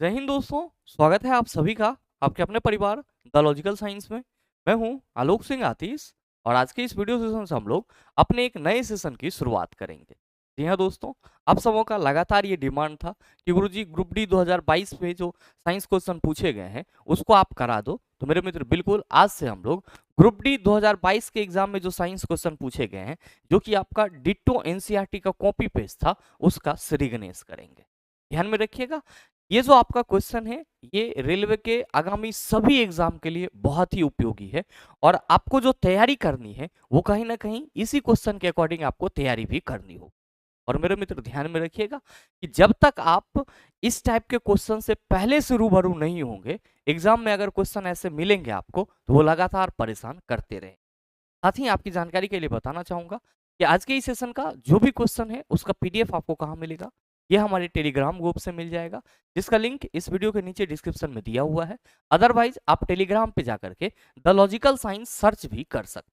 जय हिंद दोस्तों। स्वागत है आप सभी का आपके अपने परिवार द लॉजिकल साइंस में। मैं हूं आलोक सिंह आतिश और आज के इस वीडियो सेशन से हम लोग अपने एक नए सेशन की शुरुआत करेंगे। जी हाँ दोस्तों, आप सबों का लगातार ये डिमांड था कि गुरुजी ग्रुप डी 2022 में जो साइंस क्वेश्चन पूछे गए हैं उसको आप करा दो। तो मेरे मित्र बिल्कुल आज से हम लोग ग्रुप डी 2022 के एग्जाम में जो साइंस क्वेश्चन पूछे गए हैं जो कि आपका डिट्टो एनसीईआरटी का कॉपी पेस्ट था उसका श्रीगणेश करेंगे। ध्यान में रखिएगा, ये जो आपका क्वेश्चन है ये रेलवे के आगामी सभी एग्जाम के लिए बहुत ही उपयोगी है और आपको जो तैयारी करनी है वो कहीं ना कहीं इसी क्वेश्चन के अकॉर्डिंग आपको तैयारी भी करनी हो। और मेरे मित्र ध्यान में रखिएगा कि जब तक आप इस टाइप के क्वेश्चन से पहले से रूबरू नहीं होंगे, एग्जाम में अगर क्वेश्चन ऐसे मिलेंगे आपको तो वो लगातार परेशान करते रहे। साथ ही आपकी जानकारी के लिए बताना चाहूंगा कि आज के इस सेशन का जो भी क्वेश्चन है उसका पीडीएफ आपको कहाँ मिलेगा, ये हमारे टेलीग्राम ग्रुप से मिल जाएगा जिसका लिंक इस वीडियो के नीचे डिस्क्रिप्शन में दिया हुआ है। अदरवाइज आप टेलीग्राम पे जाकर के द लॉजिकल साइंस सर्च भी कर सकते।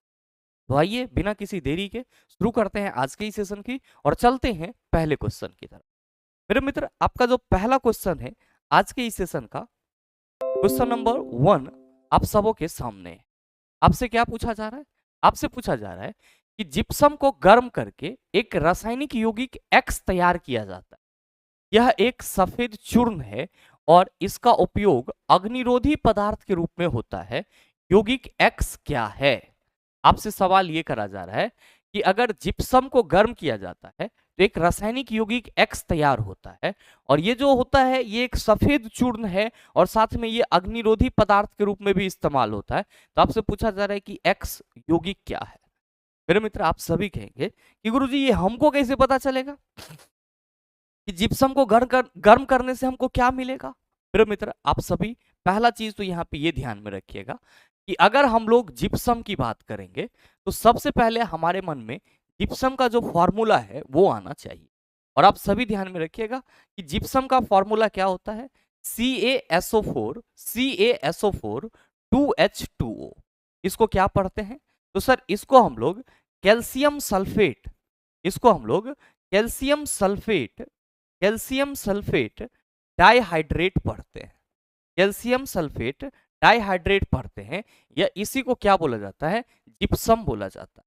तो आइए बिना किसी देरी के शुरू करते हैं आज के इस सेशन की और चलते हैं पहले क्वेश्चन की तरफ। मेरे मित्र आपका जो पहला क्वेश्चन है आज के इस सेशन का क्वेश्चन नंबर 1 आप सबों के सामने है। आपसे क्या पूछा जा रहा है? आपसे पूछा जा रहा है कि जिप्सम को गर्म करके एक रासायनिक यौगिक एक्स तैयार किया जाता है। यह एक सफेद चूर्ण है और इसका उपयोग अग्निरोधी पदार्थ के रूप में होता है। यौगिक एक्स क्या है? आपसे सवाल ये करा जा रहा है कि अगर जिप्सम को गर्म किया जाता है तो एक रासायनिक यौगिक एक्स तैयार होता है और ये जो होता है ये एक सफेद चूर्ण है और साथ में ये अग्निरोधी पदार्थ के रूप में भी इस्तेमाल होता है। तो आपसे पूछा जा रहा है कि एक्स यौगिक क्या है? मेरे मित्र आप सभी कहेंगे कि गुरुजी ये हमको कैसे पता चलेगा कि जिप्सम को गर्म करने से हमको क्या मिलेगा? मेरे मित्र आप सभी पहला चीज तो यहाँ पे ये ध्यान में रखिएगा कि अगर हम लोग जिप्सम की बात करेंगे तो सबसे पहले हमारे मन में जिप्सम का जो फॉर्मूला है वो आना चाहिए। और आप सभी ध्यान में रखिएगा कि जिप्सम का फॉर्मूला क्या होता है? CaSO4 CaSO4 2H2O। इसको क्या पढ़ते हैं? तो सर इसको हम लोग कैल्शियम सल्फेट, इसको हम लोग calcium sulphate calcium sulphate dihydrate पढ़ते हैं। कैल्शियम सल्फेट डाइहाइड्रेट पढ़ते हैं या इसी को क्या बोला जाता है? जिप्सम बोला जाता है।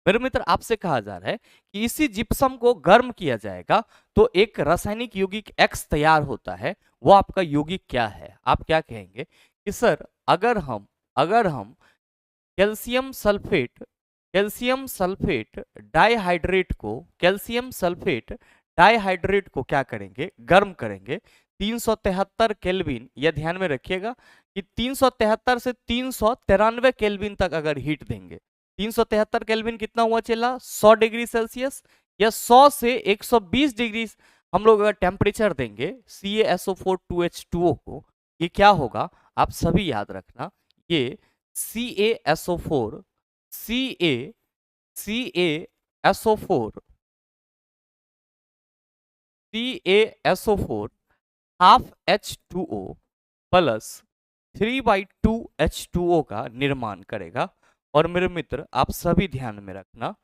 मेरे मित्र आपसे कहा जा रहा है कि इसी जिप्सम को गर्म किया जाएगा तो एक रासायनिक यौगिक एक्स तैयार होता है। वो आपका यौगिक क्या है? आप क्या कहेंगे कि सर अगर हम कैल्शियम सल्फेट डाइहाइड्रेट को क्या करेंगे? गर्म करेंगे 373 केल्विन। यह ध्यान में रखिएगा कि 373 से 393 केल्विन तक अगर हीट देंगे, 373 केल्विन कितना हुआ चला? 100 डिग्री सेल्सियस, या 100 से 120 डिग्री हम लोग अगर टेम्परेचर देंगे CaSO4 2H2O को, ये क्या होगा? आप सभी याद रखना, ये CaSO4 CaSO4 half H2O plus 3/2 H2O का निर्माण करेगा। और मेरे मित्र आप सभी ध्यान में रखना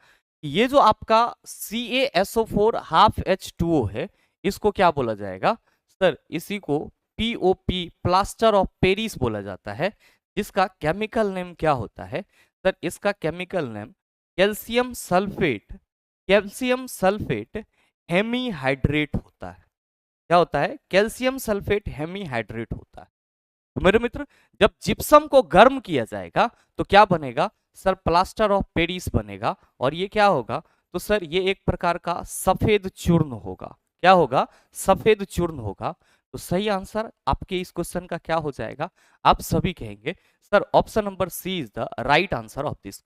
ये जो आपका CaSO4 हाफ H2O है इसको क्या बोला जाएगा? सर इसी को POP प्लास्टर ऑफ पेरिस बोला जाता है, जिसका केमिकल नेम क्या होता है? सर इसका chemical name calcium sulphate hemihydrate होता है। क्या होता है? कैल्शियम सल्फेट हेमीहाइड्रेट होता है। तो मेरे मित्र जब जिप्सम को गर्म किया जाएगा तो क्या बनेगा? सर प्लास्टर ऑफ पेरिस बनेगा और ये क्या होगा? तो सर ये एक प्रकार का सफेद चूर्ण होगा। क्या होगा? सफेद चूर्ण होगा। तो सही आंसर आपके इस क्वेश्चन का क्या हो जाएगा? आप सभी कहेंगे sir option number C is the right answer of this.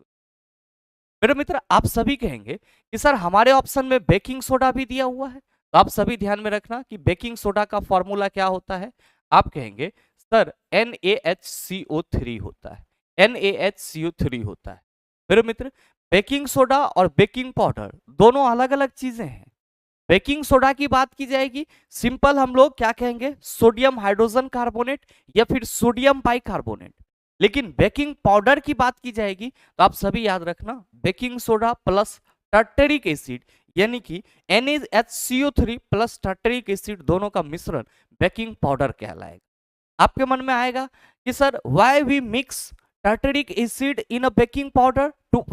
मेरे मित्र आप सभी कहेंगे कि सर हमारे ऑप्शन में बेकिंग सोडा भी दिया हुआ है। तो आप सभी ध्यान में रखना कि बेकिंग सोडा का फॉर्मूला क्या होता है? आप कहेंगे सर NaHCO3 होता है। NaHCO3 होता है। मेरे मित्र बेकिंग सोडा और बेकिंग पाउडर दोनों अलग अलग चीजें हैं। बेकिंग सोडा की बात की जाएगी, सिंपल हम लोग क्या कहेंगे? सोडियम हाइड्रोजन कार्बोनेट या फिर सोडियम बाइकार्बोनेट। लेकिन बेकिंग पाउडर की बात की जाएगी तो आप सभी याद रखना baking soda plus tartaric acid यानी कि NaHCO3 प्लस टार्टरिक एसिड दोनों का मिश्रण बेकिंग पाउडर कहलाएगा। आपके मन में आएगा कि sir why we mix tartaric acid in a baking powder to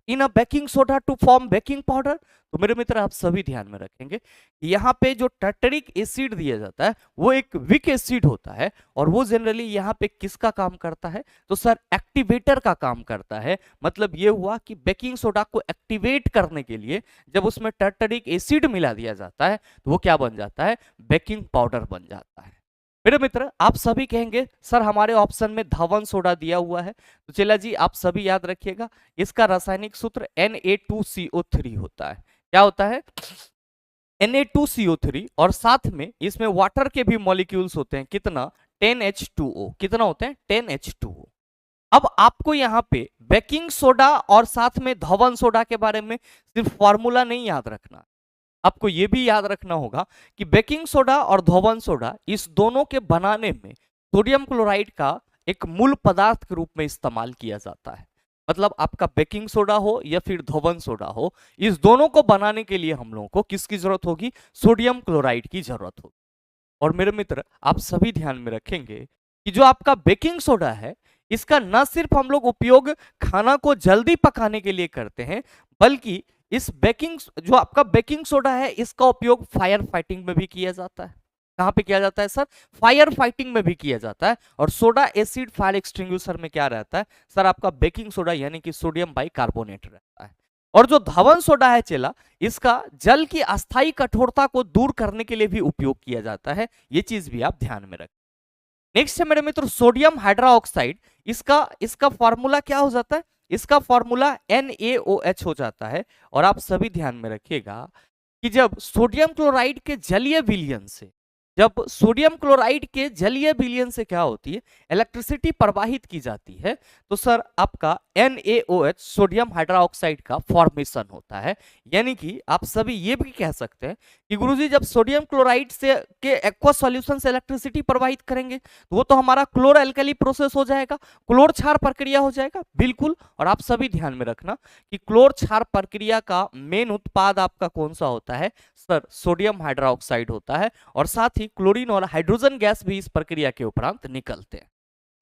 in a baking soda to form baking powder. तो मेरे मित्र आप सभी ध्यान में रखेंगे यहाँ पे जो टार्टरिक एसिड दिया जाता है वो एक वीक एसिड होता है और वो जनरली यहाँ पे किसका काम करता है, तो सर एक्टिवेटर का काम करता है। मतलब ये हुआ कि बेकिंग सोडा को एक्टिवेट करने के लिए जब उसमें टार्टरिक एसिड मिला दिया जाता है तो वो क्या बन जाता है, बेकिंग पाउडर बन जाता है। मेरे मित्र आप सभी कहेंगे सर हमारे ऑप्शन में धवन सोडा दिया हुआ है, तो चला जी आप सभी याद रखिएगा इसका रासायनिक सूत्र Na2CO3 होता है। क्या होता है, Na2CO3 और साथ में इसमें वाटर के भी मॉलिक्यूल्स होते हैं, कितना 10H2O, कितना होते हैं 10H2O। अब आपको यहाँ पे बेकिंग सोडा और साथ में धवन सोडा के बारे में सिर्फ फॉर्मूला नहीं याद रखना, आपको यह भी याद रखना होगा कि बेकिंग सोडा और धवन सोडा इस दोनों के बनाने में सोडियम क्लोराइड का एक मूल पदार्थ के रूप में इस्तेमाल किया जाता है। मतलब आपका बेकिंग सोडा हो या फिर धवन सोडा हो, इस दोनों को बनाने के लिए हम लोगों को किसकी जरूरत होगी, सोडियम क्लोराइड की जरूरत होगी। और मेरे मित्र आप सभी ध्यान में रखेंगे कि जो आपका बेकिंग सोडा है इसका न सिर्फ हम लोग उपयोग खाना को जल्दी पकाने के लिए करते हैं, बल्कि इस बेकिंग जो आपका बेकिंग सोडा है इसका उपयोग फायर फाइटिंग में भी किया जाता है। कहां पे किया जाता है सर, फायर फाइटिंग में भी किया जाता है। और सोडा एसिड फायर एक्सटिंग्विशर में क्या रहता है सर, आपका बेकिंग सोडा यानी कि सोडियम बाइकार्बोनेट रहता है। और जो धवन सोडा है चेला, इसका जल की अस्थायी कठोरता को दूर करने के लिए भी उपयोग किया जाता है, ये चीज भी आप ध्यान में रखें। नेक्स्ट है मेरे मित्र सोडियम हाइड्रोक्साइड, इसका फॉर्मूला क्या हो जाता है, इसका फॉर्मूला NaOH हो जाता है। और आप सभी ध्यान में रखिएगा कि जब सोडियम क्लोराइड के जलीय विलयन से जब सोडियम क्लोराइड के जलीय विलयन से क्या होती है, इलेक्ट्रिसिटी प्रवाहित की जाती है, तो सर आपका NaOH सोडियम हाइड्रोक्साइड का फॉर्मेशन होता है। यानी कि आप सभी ये भी कह सकते हैं कि गुरुजी जब सोडियम क्लोराइड से के एक्वा सॉल्यूशन से इलेक्ट्रिसिटी प्रवाहित करेंगे तो वो तो हमारा क्लोर एल्कली प्रोसेस हो जाएगा, क्लोर क्षार प्रक्रिया हो जाएगा। बिल्कुल, और आप सभी ध्यान में रखना कि क्लोर क्षार प्रक्रिया का मेन उत्पाद आपका कौन सा होता है सर, सोडियम हाइड्रोक्साइड होता है। और साथ ही क्लोरीन और हाइड्रोजन गैस भी इस प्रक्रिया के उपरांत निकलते हैं।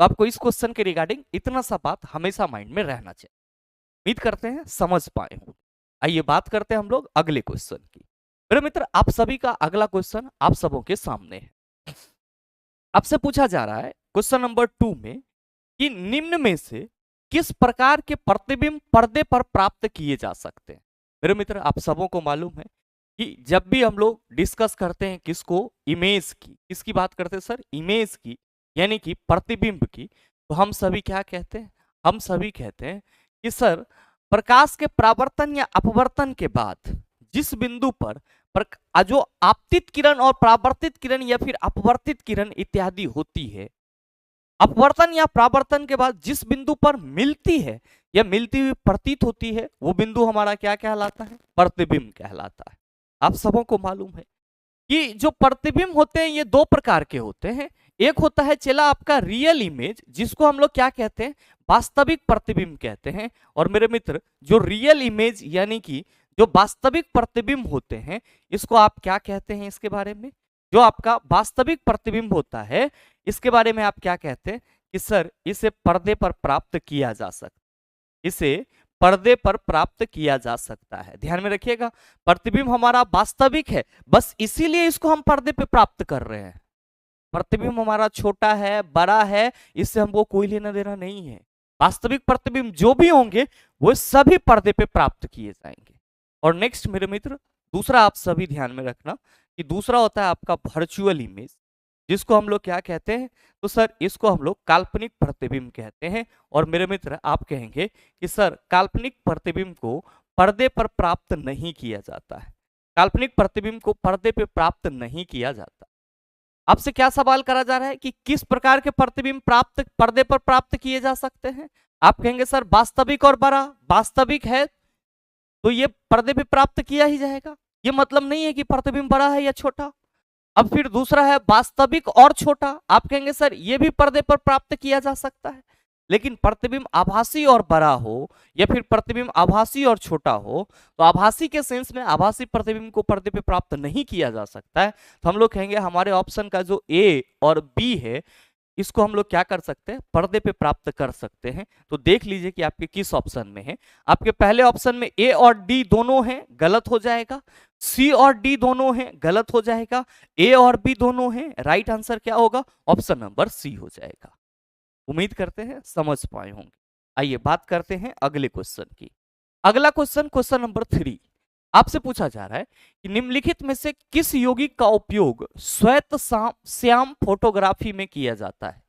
तो आपको इस क्वेश्चन के रिगार्डिंग इतना सा बात हमेशा माइंड में रहना चाहिए। उम्मीद करते हैं समझ पाए हो। आइए बात करते हैं हम लोग अगले क्वेश्चन की। मेरे मित्र आप सभी का अगला क्वेश्चन आप सबों के सामने है। आपसे पूछा जा रहा है क्वेश्चन नंबर 2 में कि निम्न में से किस प्रकार के प्रतिबिंब पर्दे पर प्राप्त किए जा सकते हैं। मेरे मित्र आप सबों को मालूम है कि जब भी हम लोग डिस्कस करते हैं किसको, इमेज की, किसकी बात करते हैं सर, इमेज की, यानी कि प्रतिबिंब की, तो हम सभी क्या कहते हैं, हम सभी कहते हैं कि सर प्रकाश के परावर्तन या अपवर्तन के बाद जिस बिंदु पर जो आपतित किरण और परावर्तित किरण या फिर अपवर्तित किरण इत्यादि होती है, अपवर्तन या परावर्तन के बाद जिस बिंदु पर मिलती है या मिलती हुई प्रतीत होती है, वो बिंदु हमारा क्या कहलाता है, प्रतिबिंब कहलाता है। आप सबों को मालूम है कि जो प्रतिबिंब होते हैं ये दो प्रकार के होते हैं। एक होता है चला आपका रियल इमेज, जिसको हम लोग क्या कहते हैं, वास्तविक प्रतिबिंब कहते हैं। और मेरे मित्र जो रियल इमेज यानी कि जो वास्तविक प्रतिबिंब होते हैं, इसको आप क्या कहते हैं, इसके बारे में जो आपका वास्तविक प्रतिबिंब होता है इसके बारे में आप क्या कहते हैं कि सर इसे पर्दे पर प्राप्त किया जा सकता, इसे पर्दे पर प्राप्त किया जा सकता है। ध्यान में रखिएगा प्रतिबिंब हमारा वास्तविक है, बस इसीलिए इसको हम पर्दे पे प्राप्त कर रहे हैं। प्रतिबिंब हमारा छोटा है, बड़ा है, इससे हमको कोई लेना देना नहीं है। वास्तविक प्रतिबिंब जो भी होंगे वो सभी पर्दे पे प्राप्त किए जाएंगे। और नेक्स्ट मेरे मित्र दूसरा आप सभी ध्यान में रखना कि दूसरा होता है आपका वर्चुअल इमेज, जिसको हम लोग क्या कहते हैं, तो सर इसको हम लोग काल्पनिक प्रतिबिंब कहते हैं। और मेरे मित्र आप कहेंगे कि सर काल्पनिक प्रतिबिंब को पर्दे पर प्राप्त नहीं किया जाता है, काल्पनिक प्रतिबिंब को पर्दे पर प्राप्त नहीं किया जाता। आपसे क्या सवाल करा जा रहा है कि किस प्रकार के प्रतिबिंब पर्दे पर प्राप्त किए जा सकते हैं। आप कहेंगे सर वास्तविक और बड़ा, वास्तविक है तो ये पर्दे पे प्राप्त किया ही जाएगा, ये मतलब नहीं है कि प्रतिबिंब बड़ा है या छोटा। अब फिर दूसरा है वास्तविक और छोटा, आप कहेंगे सर ये भी पर्दे पर प्राप्त किया जा सकता है। लेकिन प्रतिबिंब आभासी और बड़ा हो या फिर प्रतिबिंब आभासी और छोटा हो, तो आभासी के सेंस में आभासी प्रतिबिंब को पर्दे पे प्राप्त नहीं किया जा सकता है, तो हम लोग कहेंगे हमारे ऑप्शन का जो ए और बी है इसको हम लोग क्या कर सकते हैं, पर्दे पे प्राप्त कर सकते हैं। तो देख लीजिए कि आपके किस ऑप्शन में है। आपके पहले ऑप्शन में ए और डी दोनों हैं, गलत हो जाएगा। सी और डी दोनों हैं, गलत हो जाएगा। ए और बी दोनों हैं, राइट आंसर क्या होगा, ऑप्शन नंबर सी हो जाएगा। उम्मीद करते हैं समझ पाए होंगे। आइए बात करते हैं अगले क्वेश्चन की। अगला क्वेश्चन, क्वेश्चन नंबर 3, आपसे पूछा जा रहा है कि निम्नलिखित में से किस यौगिक का उपयोग श्वेत श्याम फोटोग्राफी में किया जाता है।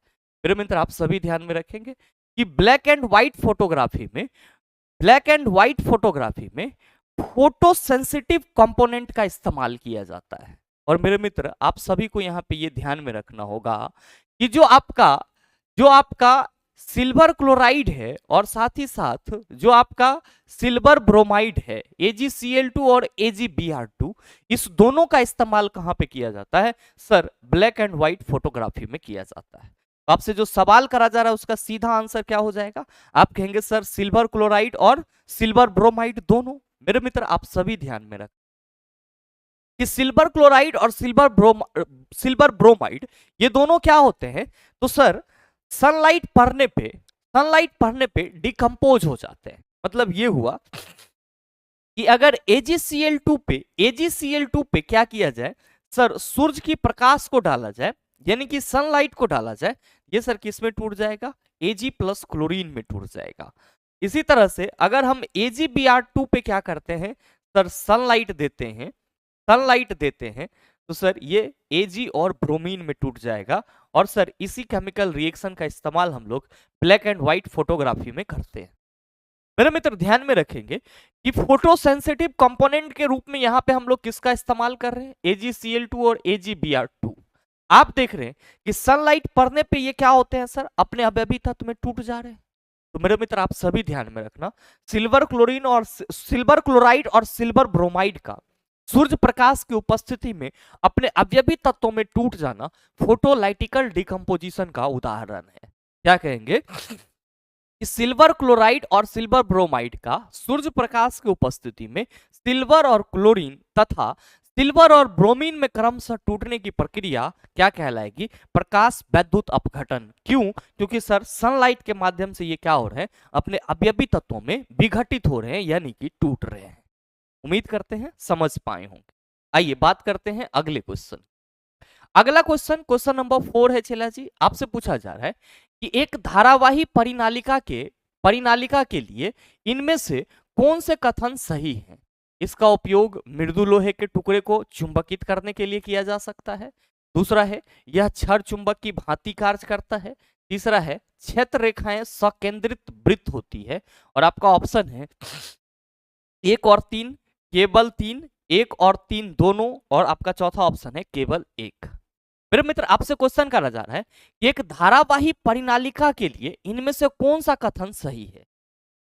मेरे मित्र आप सभी ध्यान में रखेंगे कि ब्लैक एंड व्हाइट फोटोग्राफी में, ब्लैक एंड व्हाइट फोटोग्राफी में फोटो सेंसिटिव कंपोनेंट का इस्तेमाल किया जाता है। और मेरे मित्र आप सभी को यहाँ पे ये ध्यान में रखना होगा कि जो आपका सिल्वर क्लोराइड है और साथ ही साथ जो आपका सिल्वर ब्रोमाइड है AgCl2 और AgBr2, इस दोनों का इस्तेमाल कहां पे किया जाता है sir, black and white photography में किया जाता है। तो आपसे जो सवाल करा जा रहा है उसका सीधा आंसर क्या हो जाएगा, आप कहेंगे सर सिल्वर क्लोराइड और सिल्वर ब्रोमाइड दोनों। मेरे मित्र आप सभी ध्यान में रखें कि सिल्वर क्लोराइड और सिल्वर ब्रोमाइड ये दोनों क्या होते हैं, तो सर सनलाइट पड़ने पे डिकम्पोज हो जाते हैं। मतलब ये हुआ कि अगर AgCl2 पे क्या किया जाए सर, सूरज की प्रकाश को डाला जाए यानी कि सनलाइट को डाला जाए, ये सर किस में टूट जाएगा, Ag प्लस क्लोरीन में टूट जाएगा। इसी तरह से अगर हम AgBr2 पे क्या करते हैं सर, सनलाइट देते हैं तो सर ये Ag और ब्रोमीन में टूट जाएगा। और सर इसी केमिकल रिएक्शन का इस्तेमाल हम लोग ब्लैक एंड व्हाइट फोटोग्राफी में करते हैं। मेरे मित्र ध्यान में रखेंगे कि फोटो सेंसिटिव कंपोनेंट के रूप में यहां पे हम लोग किसका इस्तेमाल कर रहे हैं, AgCl2 और AgBr2। आप देख रहे हैं कि सनलाइट पड़ने पे ये क्या होते हैं सर, अपने अवयवी तत्व में टूट जा रहे हैं। तो मेरे मित्र आप सभी ध्यान में रखना, सिल्वर क्लोराइड और सिल्वर ब्रोमाइड का सूर्य प्रकाश की उपस्थिति में अपने अवयवी तत्वों में टूट जाना फोटोलाइटिकल डिकम्पोजिशन का उदाहरण है। क्या कहेंगे कि सिल्वर क्लोराइड और सिल्वर ब्रोमाइड का सूर्य प्रकाश की उपस्थिति में सिल्वर और क्लोरीन तथा सिल्वर और ब्रोमीन में क्रमशः टूटने की प्रक्रिया क्या कहलाएगी, प्रकाश वैद्युत अपघटन। क्यों, क्योंकि सर सनलाइट के माध्यम से ये क्या हो रहे हैं, अपने अवयवी तत्वों में विघटित हो रहे हैं यानी कि टूट रहे हैं। उम्मीद करते हैं समझ पाए होंगे। आइए बात करते हैं अगले क्वेश्चन। अगला क्वेश्चन, क्वेश्चन नंबर 4 है चेला जी। आपसे पूछा जा रहा है कि एक धारावाही परिनालिका के लिए इनमें से कौन से कथन सही हैं। इसका उपयोग मृदु लोहे के टुकड़े को चुंबकित करने के लिए किया जा सकता है। दूसरा है यह क्षर चुंबक की भांति कार्य करता है। तीसरा है क्षेत्र रेखाएं सकेंद्रित वृत्त होती है। और आपका ऑप्शन है 1 और 3, केवल 3, 1 और 3 दोनों, और आपका चौथा ऑप्शन है केवल 1। मेरे मित्र आपसे क्वेश्चन करा जा रहा है कि एक धारावाही परिनालिका के लिए इनमें से कौन सा कथन सही है।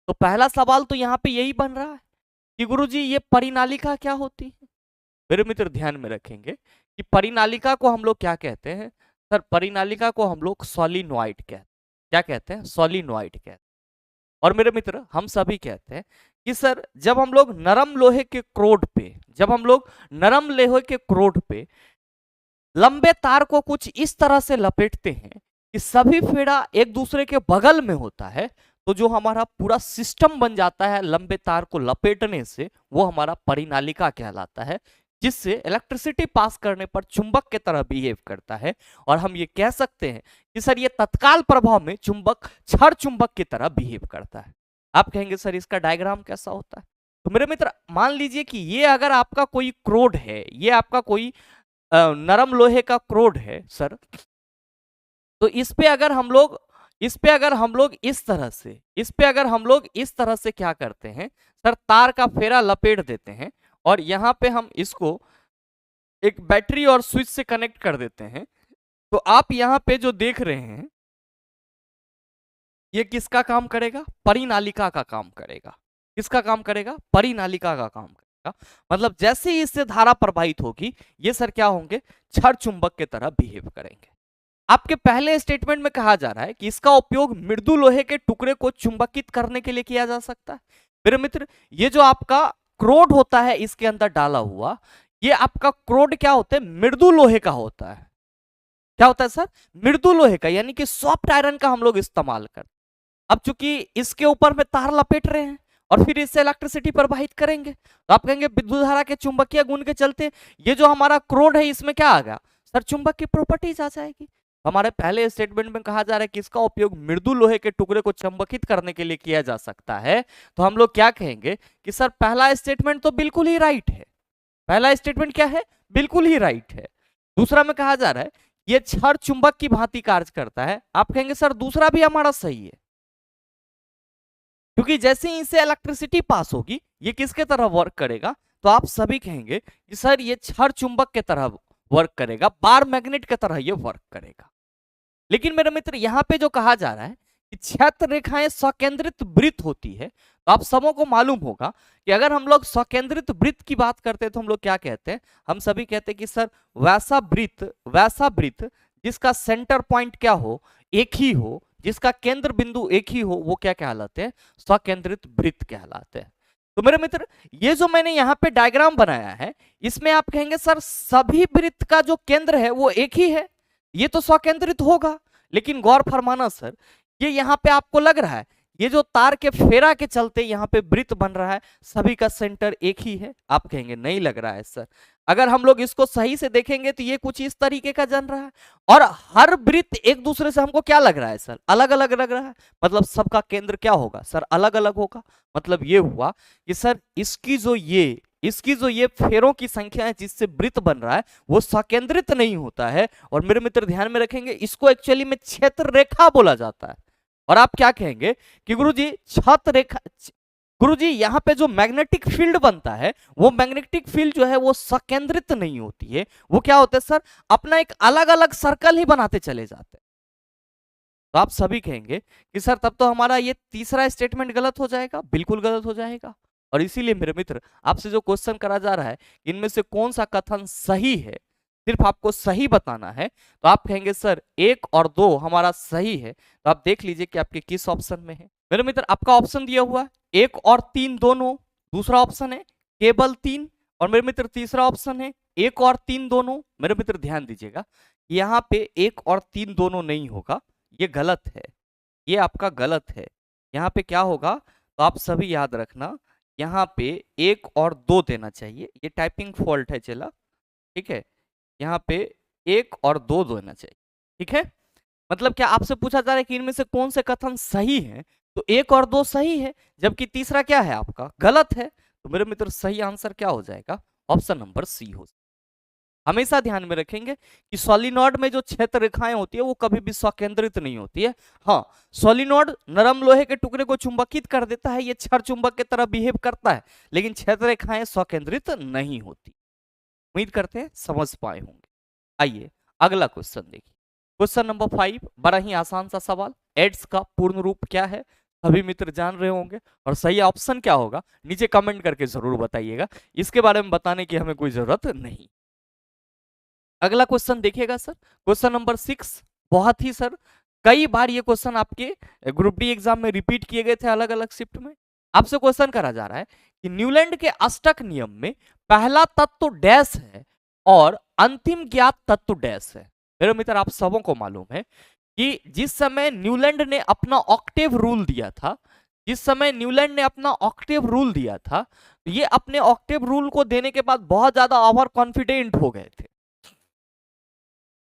तो पहला सवाल तो यहाँ पे यही बन रहा है कि गुरुजी ये परिनालिका क्या होती है। मेरे मित्र ध्यान में रखेंगे कि परिनालिका को हम लोग क्या कहते हैं सर, परिनालिका को हम लोग सोलिनॉइड कहते हैं। क्या कहते हैं, सोलिनॉइड कहते हैं। और मेरे मित्र हम सभी कहते हैं कि सर जब हम लोग नरम लोहे के क्रोड पे लंबे तार को कुछ इस तरह से लपेटते हैं कि सभी फेड़ा एक दूसरे के बगल में होता है, तो जो हमारा पूरा सिस्टम बन जाता है लंबे तार को लपेटने से, वो हमारा परिनालिका कहलाता है, जिससे इलेक्ट्रिसिटी पास करने पर चुंबक की तरह बिहेव करता है। और हम ये कह सकते हैं कि सर ये तत्काल प्रभाव में क्षर चुंबक की तरह बिहेव करता है। आप कहेंगे सर इसका डायग्राम कैसा होता है। तो मेरे मित्र मान लीजिए कि ये अगर आपका कोई क्रोड है, ये आपका कोई नरम लोहे का क्रोड है सर, तो इस पे अगर हम लोग इस पे अगर हम लोग इस तरह से क्या करते हैं सर, तार का फेरा लपेट देते हैं और यहां पे हम इसको एक बैटरी और स्विच से कनेक्ट कर देते हैं, तो आप यहां पे जो देख रहे हैं ये किसका काम करेगा, परिनालिका का काम करेगा। किसका काम करेगा, परिनालिका का काम करेगा। मतलब जैसे ही इससे धारा प्रवाहित होगी ये सर क्या होंगे, क्षर चुंबक की तरह बिहेव करेंगे। आपके पहले स्टेटमेंट में कहा जा रहा है कि इसका उपयोग मृदु लोहे के टुकड़े को चुंबकित करने के लिए किया जा सकता है। मेरे मित्र, ये जो आपका क्रोड होता है इसके अंदर डाला हुआ, ये आपका क्रोड क्या होता है? मृदु लोहे का होता है। क्या होता है सर? मृदु लोहे का, यानी कि सॉफ्ट आयरन का हम लोग इस्तेमाल करते हैं। अब चूंकि इसके ऊपर में तार लपेट रहे हैं और फिर इससे इलेक्ट्रिसिटी प्रवाहित करेंगे, तो आप कहेंगे विद्युत धारा के चुंबकीय गुण के चलते ये जो हमारा क्रोड है इसमें क्या आ गया सर? चुंबक की प्रॉपर्टीज आ जाएगी। हमारे पहले स्टेटमेंट में कहा जा रहा है कि इसका उपयोग मृदु लोहे के टुकड़े को चुंबकित करने के लिए किया जा सकता है, तो हम लोग क्या कहेंगे कि सर पहला स्टेटमेंट तो बिल्कुल ही राइट है। पहला स्टेटमेंट क्या है? बिल्कुल ही राइट है। दूसरा में कहा जा रहा है ये क्षण चुंबक की भांति कार्य करता है, आप कहेंगे सर दूसरा भी हमारा सही है, क्योंकि जैसे ही इसे इलेक्ट्रिसिटी पास होगी ये किसके तरह वर्क करेगा? तो आप सभी कहेंगे कि सर ये क्षण चुंबक के तरह वर्क करेगा, बार मैग्नेट की तरह ये वर्क करेगा। लेकिन मेरे मित्र यहां पे जो कहा जा रहा है कि क्षेत्र रेखाएं सकेंद्रित वृत्त होती है, तो आप सबों को मालूम होगा कि अगर हम लोग सकेंद्रित वृत्त की बात करते हैं तो हम लोग क्या कहते हैं? हम सभी कहते हैं कि सर वैसा वृत्त जिसका सेंटर पॉइंट क्या हो? एक ही हो, जिसका केंद्र बिंदु एक ही हो, वो क्या कहलाते हैं? सकेंद्रित वृत्त कहलाते हैं। तो मेरे मित्र ये जो मैंने यहाँ पे डायग्राम बनाया है, इसमें आप कहेंगे सर सभी वृत्त का जो केंद्र है वो एक ही है, ये तो सकेंद्रित होगा। लेकिन गौर फरमाना सर, ये यहाँ पे आपको लग रहा है ये जो तार के फेरा के चलते यहाँ पे वृत्त बन रहा है, सभी का सेंटर एक ही है? आप कहेंगे नहीं लग रहा है सर। अगर हम लोग इसको सही से देखेंगे तो ये कुछ इस तरीके का जन रहा है, और हर वृत्त एक दूसरे से हमको क्या लग रहा है सर? अलग अलग लग रहा है। मतलब सबका केंद्र क्या होगा सर? अलग अलग होगा। मतलब ये हुआ कि सर इसकी जो ये फेरों की संख्या है जिससे वृत्त बन रहा है वो सकेंद्रित नहीं होता है। और मेरे मित्र ध्यान में रखेंगे, इसको एक्चुअली में क्षेत्र रेखा बोला जाता है। और आप क्या कहेंगे कि गुरुजी छत रेखा, गुरुजी यहाँ पे जो मैग्नेटिक फील्ड बनता है वो मैग्नेटिक फील्ड जो है वो सकेंद्रित नहीं होती है, वो क्या होता है सर? अपना एक अलग अलग सर्कल ही बनाते चले जाते हैं। तो आप सभी कहेंगे कि सर तब तो हमारा ये तीसरा स्टेटमेंट गलत हो जाएगा। बिल्कुल गलत हो जाएगा। और इसीलिए मेरे मित्र आपसे जो क्वेश्चन करा जा रहा है इनमें से कौन सा कथन सही है, सिर्फ आपको सही बताना है। तो आप कहेंगे सर 1 और 2 हमारा सही है, तो आप देख लीजिए कि आपके किस ऑप्शन में है। मेरे मित्र आपका ऑप्शन दिया हुआ है 1 और 3 दोनों, दूसरा ऑप्शन है केवल 3, और मेरे मित्र तीसरा ऑप्शन है 1 और 3 दोनों। मेरे मित्र ध्यान दीजिएगा, यहाँ पे 1 और 3 दोनों नहीं होगा, ये गलत है, ये आपका गलत है। यहाँ पे क्या होगा? तो आप सभी याद रखना, यहाँ पे 1 और 2 देना चाहिए। ये टाइपिंग फॉल्ट है चला, ठीक है। यहाँ पे 1 और 2 देना चाहिए, ठीक है। मतलब क्या आपसे पूछा जा रहा है कि इनमें से कौन से कथन सही है? तो 1 और 2 सही है, जबकि तीसरा क्या है आपका? गलत है। तो मेरे मित्र सही आंसर क्या हो जाएगा? ऑप्शन नंबर सी हो। हमेशा ध्यान में रखेंगे कि सोलिनॉइड में जो क्षेत्र रेखाएं होती है वो कभी भी सकेंद्रित नहीं होती है। हाँ, सोलिनॉइड नरम लोहे के टुकड़े को चुंबकित कर देता है, ये क्षर चुंबक की तरह बिहेव करता है, लेकिन क्षेत्र रेखाएं सकेंद्रित नहीं होती। उम्मीद करते हैं समझ पाए होंगे। आइए अगला क्वेश्चन देखिए। क्वेश्चन नंबर 5, बड़ा ही आसान सा सवाल। एड्स का पूर्ण रूप क्या है? सभी मित्र जान रहे होंगे। और सही ऑप्शन क्या होगा नीचे कमेंट करके जरूर बताइएगा, इसके बारे में बताने की हमें कोई जरूरत नहीं। अगला क्वेश्चन देखिएगा सर, क्वेश्चन नंबर 6। बहुत ही सर कई बार ये क्वेश्चन आपके ग्रुप डी एग्जाम में रिपीट किए गए थे अलग अलग शिफ्ट में। आपसे क्वेश्चन करा जा रहा है कि न्यूलैंड के अष्टक नियम में पहला तत्व डैश है और अंतिम ज्ञात तत्व डैश है। मेरे मित्र आप सबों को मालूम है कि जिस समय न्यूलैंड ने अपना ऑक्टेव रूल दिया था, तो ये अपने ऑक्टेव रूल को देने के बाद बहुत ज्यादा ओवर कॉन्फिडेंट हो गए थे।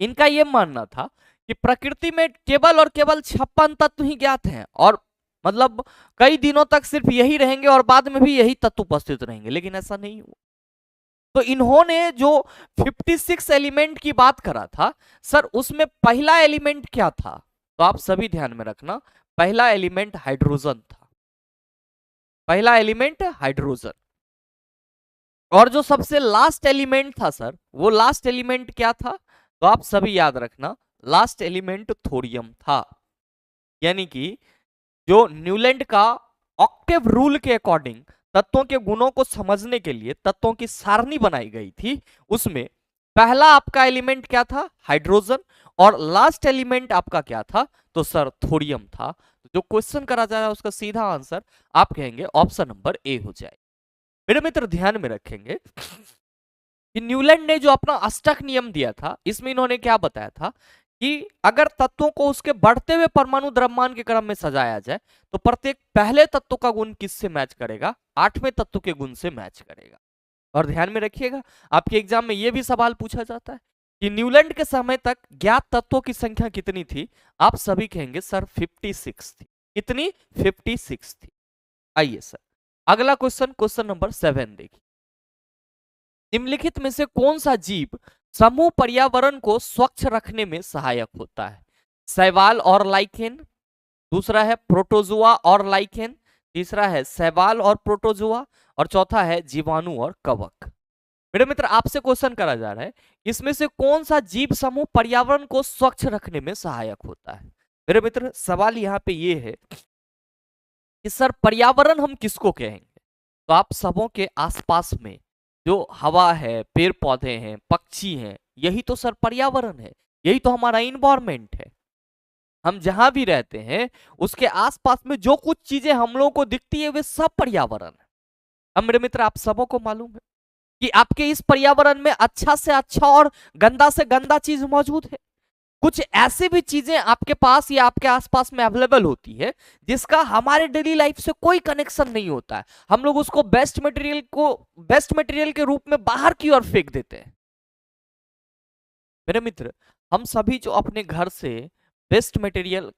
इनका यह मानना था कि प्रकृति में केवल और केवल 56 तत्व ही ज्ञात हैं, और मतलब कई दिनों तक सिर्फ यही रहेंगे और बाद में भी यही तत्व उपस्थित रहेंगे, लेकिन ऐसा नहीं हुआ। तो इन्होंने जो 56 एलिमेंट की बात करा था सर, उसमें पहला एलिमेंट क्या था? तो आप सभी ध्यान में रखना, पहला एलिमेंट हाइड्रोजन था, पहला एलिमेंट हाइड्रोजन। और जो सबसे लास्ट एलिमेंट था सर, वो लास्ट एलिमेंट क्या था? तो आप सभी याद रखना, लास्ट एलिमेंट थोरियम था। यानी कि जो न्यूलैंड का ऑक्टेव रूल के अकॉर्डिंग तत्वों के गुणों को समझने के लिए तत्वों की सारणी बनाई गई थी, उसमें पहला आपका एलिमेंट क्या था? हाइड्रोजन। और लास्ट एलिमेंट आपका क्या था? तो सर थोरियम था। तो जो क्वेश्चन करा जा रहा है उसका सीधा आंसर आप कहेंगे ऑप्शन नंबर ए हो जाए। मेरे मित्र ध्यान में रखेंगे कि न्यूलैंड ने जो अपना अष्टक नियम दिया था, इसमें इन्होंने क्या बताया था कि अगर तत्वों को उसके बढ़ते हुए परमाणु द्रव्यमान के क्रम में सजाया जाए तो प्रत्येक पहले तत्व का गुण किससे मैच करेगा? आठवें तत्व के गुण से मैच करेगा। और ध्यान में रखिएगा, आपके एग्जाम में यह भी सवाल पूछा जाता है कि न्यूलैंड के समय तक ज्ञात तत्वों की संख्या कितनी थी? आप सभी कहेंगे सर 56 थी। कितनी? 56 थी। आइए सर अगला क्वेश्चन, क्वेश्चन नंबर 7 देखिए। निम्नलिखित में से कौन सा जीव समूह पर्यावरण को स्वच्छ रखने में सहायक होता है? शैवाल और लाइकेन, दूसरा है प्रोटोजुआ और लाइकेन, तीसरा है शैवाल और प्रोटोजुआ, और चौथा है जीवाणु और कवक। मेरे मित्र आपसे क्वेश्चन करा जा रहा है इसमें से कौन सा जीव समूह पर्यावरण को स्वच्छ रखने में सहायक होता है? मेरे मित्र सवाल यहाँ पे ये है कि सर पर्यावरण हम किसको कहेंगे? तो आप सबों के आसपास में जो हवा है, पेड़ पौधे हैं, पक्षी हैं, यही तो सर पर्यावरण है, यही तो हमारा इन्वायरमेंट है। हम जहां भी रहते हैं उसके आसपास में जो कुछ चीजें हम लोगों को दिखती है वे सब पर्यावरण है। अब मेरे मित्र आप सबों को मालूम है कि आपके इस पर्यावरण में अच्छा से अच्छा और गंदा से गंदा चीज मौजूद है। कुछ ऐसी भी चीजें आपके पास या आपके आसपास में अवेलेबल होती है जिसका हमारे डेली लाइफ से कोई कनेक्शन नहीं होता है, हम लोग उसको बेस्ट मटेरियल के रूप में बाहर की ओर फेंक देते हैं। मेरे मित्र हम सभी जो अपने घर से वेस्ट मटेरियल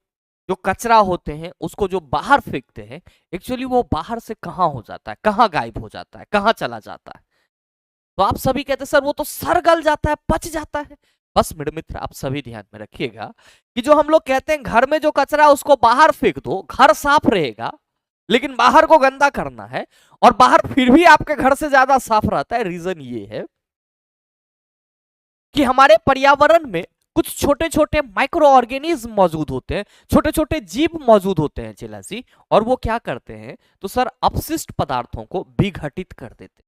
जो कचरा होते हैं उसको जो बाहर फेंकते हैं, एक्चुअली वो बाहर से कहां हो जाता है, कहां गायब हो जाता है, कहां चला जाता है? तो आप सभी कहते हैं सर वो तो सर गल जाता है, पच जाता है। बस मेरे मित्र आप सभी ध्यान में रखिएगा कि जो हम लोग कहते हैं घर में जो कचरा है उसको बाहर फेंक दो, घर साफ रहेगा, लेकिन बाहर को गंदा करना है और बाहर फिर भी आपके घर से ज्यादा साफ रहता है। रीजन ये है कि हमारे पर्यावरण में कुछ छोटे छोटे माइक्रो ऑर्गेनिज्म मौजूद होते हैं, छोटे छोटे जीव मौजूद होते हैं चिलासी, और वो क्या करते हैं? तो सर अपशिष्ट पदार्थों को विघटित कर देते हैं।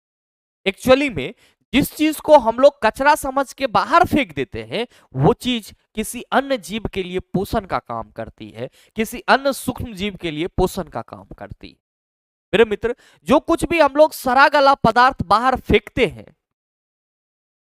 एक्चुअली में जिस चीज को हम लोग कचरा समझ के बाहर फेंक देते हैं वो चीज किसी अन्य जीव के लिए पोषण का काम करती है, किसी अन्य सूक्ष्म जीव के लिए पोषण का काम करती है। मेरे मित्र जो कुछ भी हम लोग सड़ा गला पदार्थ बाहर फेंकते हैं,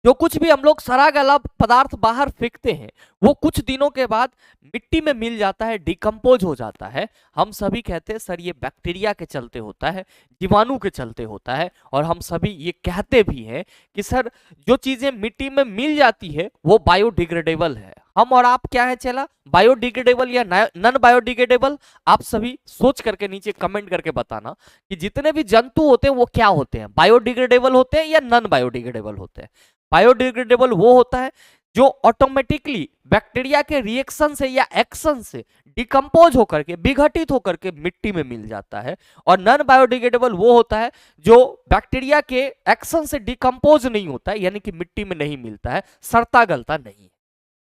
जो कुछ भी हम लोग सड़ा गला पदार्थ बाहर फेंकते हैं वो कुछ दिनों के बाद मिट्टी में मिल जाता है, डिकम्पोज हो जाता है। हम सभी कहते हैं सर ये बैक्टीरिया के चलते होता है, जीवाणु के चलते होता है, और हम सभी ये कहते भी हैं कि सर जो चीजें मिट्टी में मिल जाती है वो बायोडिग्रेडेबल है। हम और आप क्या है चला, बायोडिग्रेडेबल या नॉन बायोडिग्रेडेबल? आप सभी सोच करके नीचे कमेंट करके बताना कि जितने भी जंतु होते हैं वो क्या होते हैं, बायोडिग्रेडेबल होते हैं या नॉन बायोडिग्रेडेबल होते हैं? बायोडिग्रेडेबल वो होता है जो ऑटोमेटिकली बैक्टीरिया के रिएक्शन से या एक्शन से डिकम्पोज होकर के, विघटित होकर के मिट्टी में मिल जाता है। और नॉन बायोडिग्रेडेबल वो होता है जो बैक्टीरिया के एक्शन से डिकम्पोज नहीं होता है, यानी कि मिट्टी में नहीं मिलता है, सड़ता गलता नहीं है।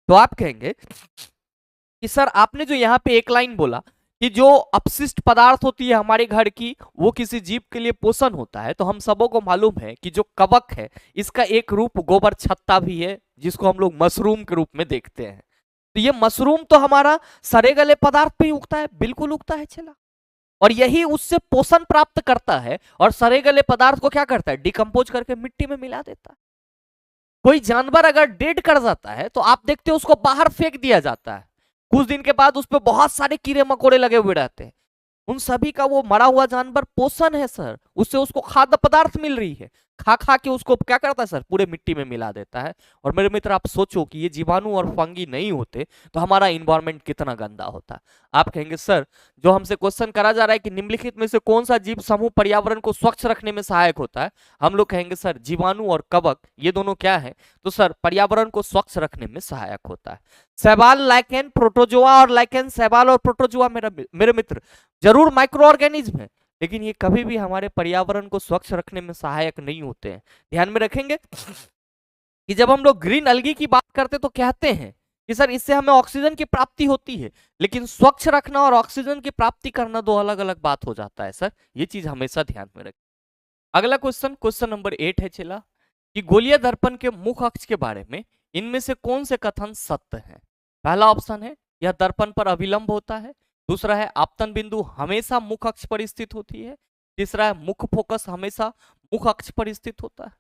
तो आप कहेंगे कि सर आपने जो यहाँ पे एक लाइन बोला कि जो अपशिष्ट पदार्थ होती है हमारे घर की वो किसी जीव के लिए पोषण होता है, तो हम सबों को मालूम है कि जो कवक है इसका एक रूप गोबर छत्ता भी है जिसको हम लोग मशरूम के रूप में देखते हैं। तो ये मशरूम तो हमारा सड़े गले पदार्थ पे ही उगता है, बिल्कुल उगता है चला, और यही उससे पोषण प्राप्त करता है और सड़े गले पदार्थ को क्या करता है? डिकम्पोज करके मिट्टी में मिला देता है। कोई जानवर अगर डेड कर जाता है तो आप देखते हो उसको बाहर फेंक दिया जाता है, कुछ दिन के बाद उस पर बहुत सारे कीड़े मकोड़े लगे हुए रहते हैं। उन सभी का वो मरा हुआ जानवर पोषण है सर, उससे उसको खाद्य पदार्थ मिल रही है, खा खा के उसको क्या करता है सर? पूरे मिट्टी में मिला देता है। और मेरे मित्र आप सोचो कि ये जीवाणु और फंगी नहीं होते तो हमारा इन्वायरमेंट कितना गंदा होता। आप कहेंगे सर जो हमसे क्वेश्चन करा जा रहा है कि निम्नलिखित में से कौन सा जीव समूह पर्यावरण को स्वच्छ रखने में सहायक होता है, हम लोग कहेंगे सर जीवाणु और कवक ये दोनों क्या है? तो सर पर्यावरण को स्वच्छ रखने में सहायक होता है। शैवाल, लाइकेन, प्रोटोजोआ और लाइकेन, शैवाल और प्रोटोजोआ मेरे मित्र जरूर माइक्रो ऑर्गेनिज्म है, लेकिन ये कभी भी हमारे पर्यावरण को स्वच्छ रखने में सहायक नहीं होते हैं। ध्यान में रखेंगे कि जब हम लोग ग्रीन अलगी की बात करते तो कहते हैं कि सर इससे हमें ऑक्सीजन की प्राप्ति होती है, लेकिन स्वच्छ रखना और ऑक्सीजन की प्राप्ति करना दो अलग अलग बात हो जाता है सर, ये चीज हमेशा ध्यान में रखें। अगला क्वेश्चन, क्वेश्चन नंबर 8 है चला कि गोलीय दर्पण के मुख अक्ष के बारे में इनमें से कौन से कथन सत्य हैं? पहला ऑप्शन है यह दर्पण पर अभिलंब होता है। दूसरा है आपतन बिंदु हमेशा मुख अक्ष पर स्थित होती है। तीसरा है मुख फोकस हमेशा मुख अक्ष पर स्थित होता है।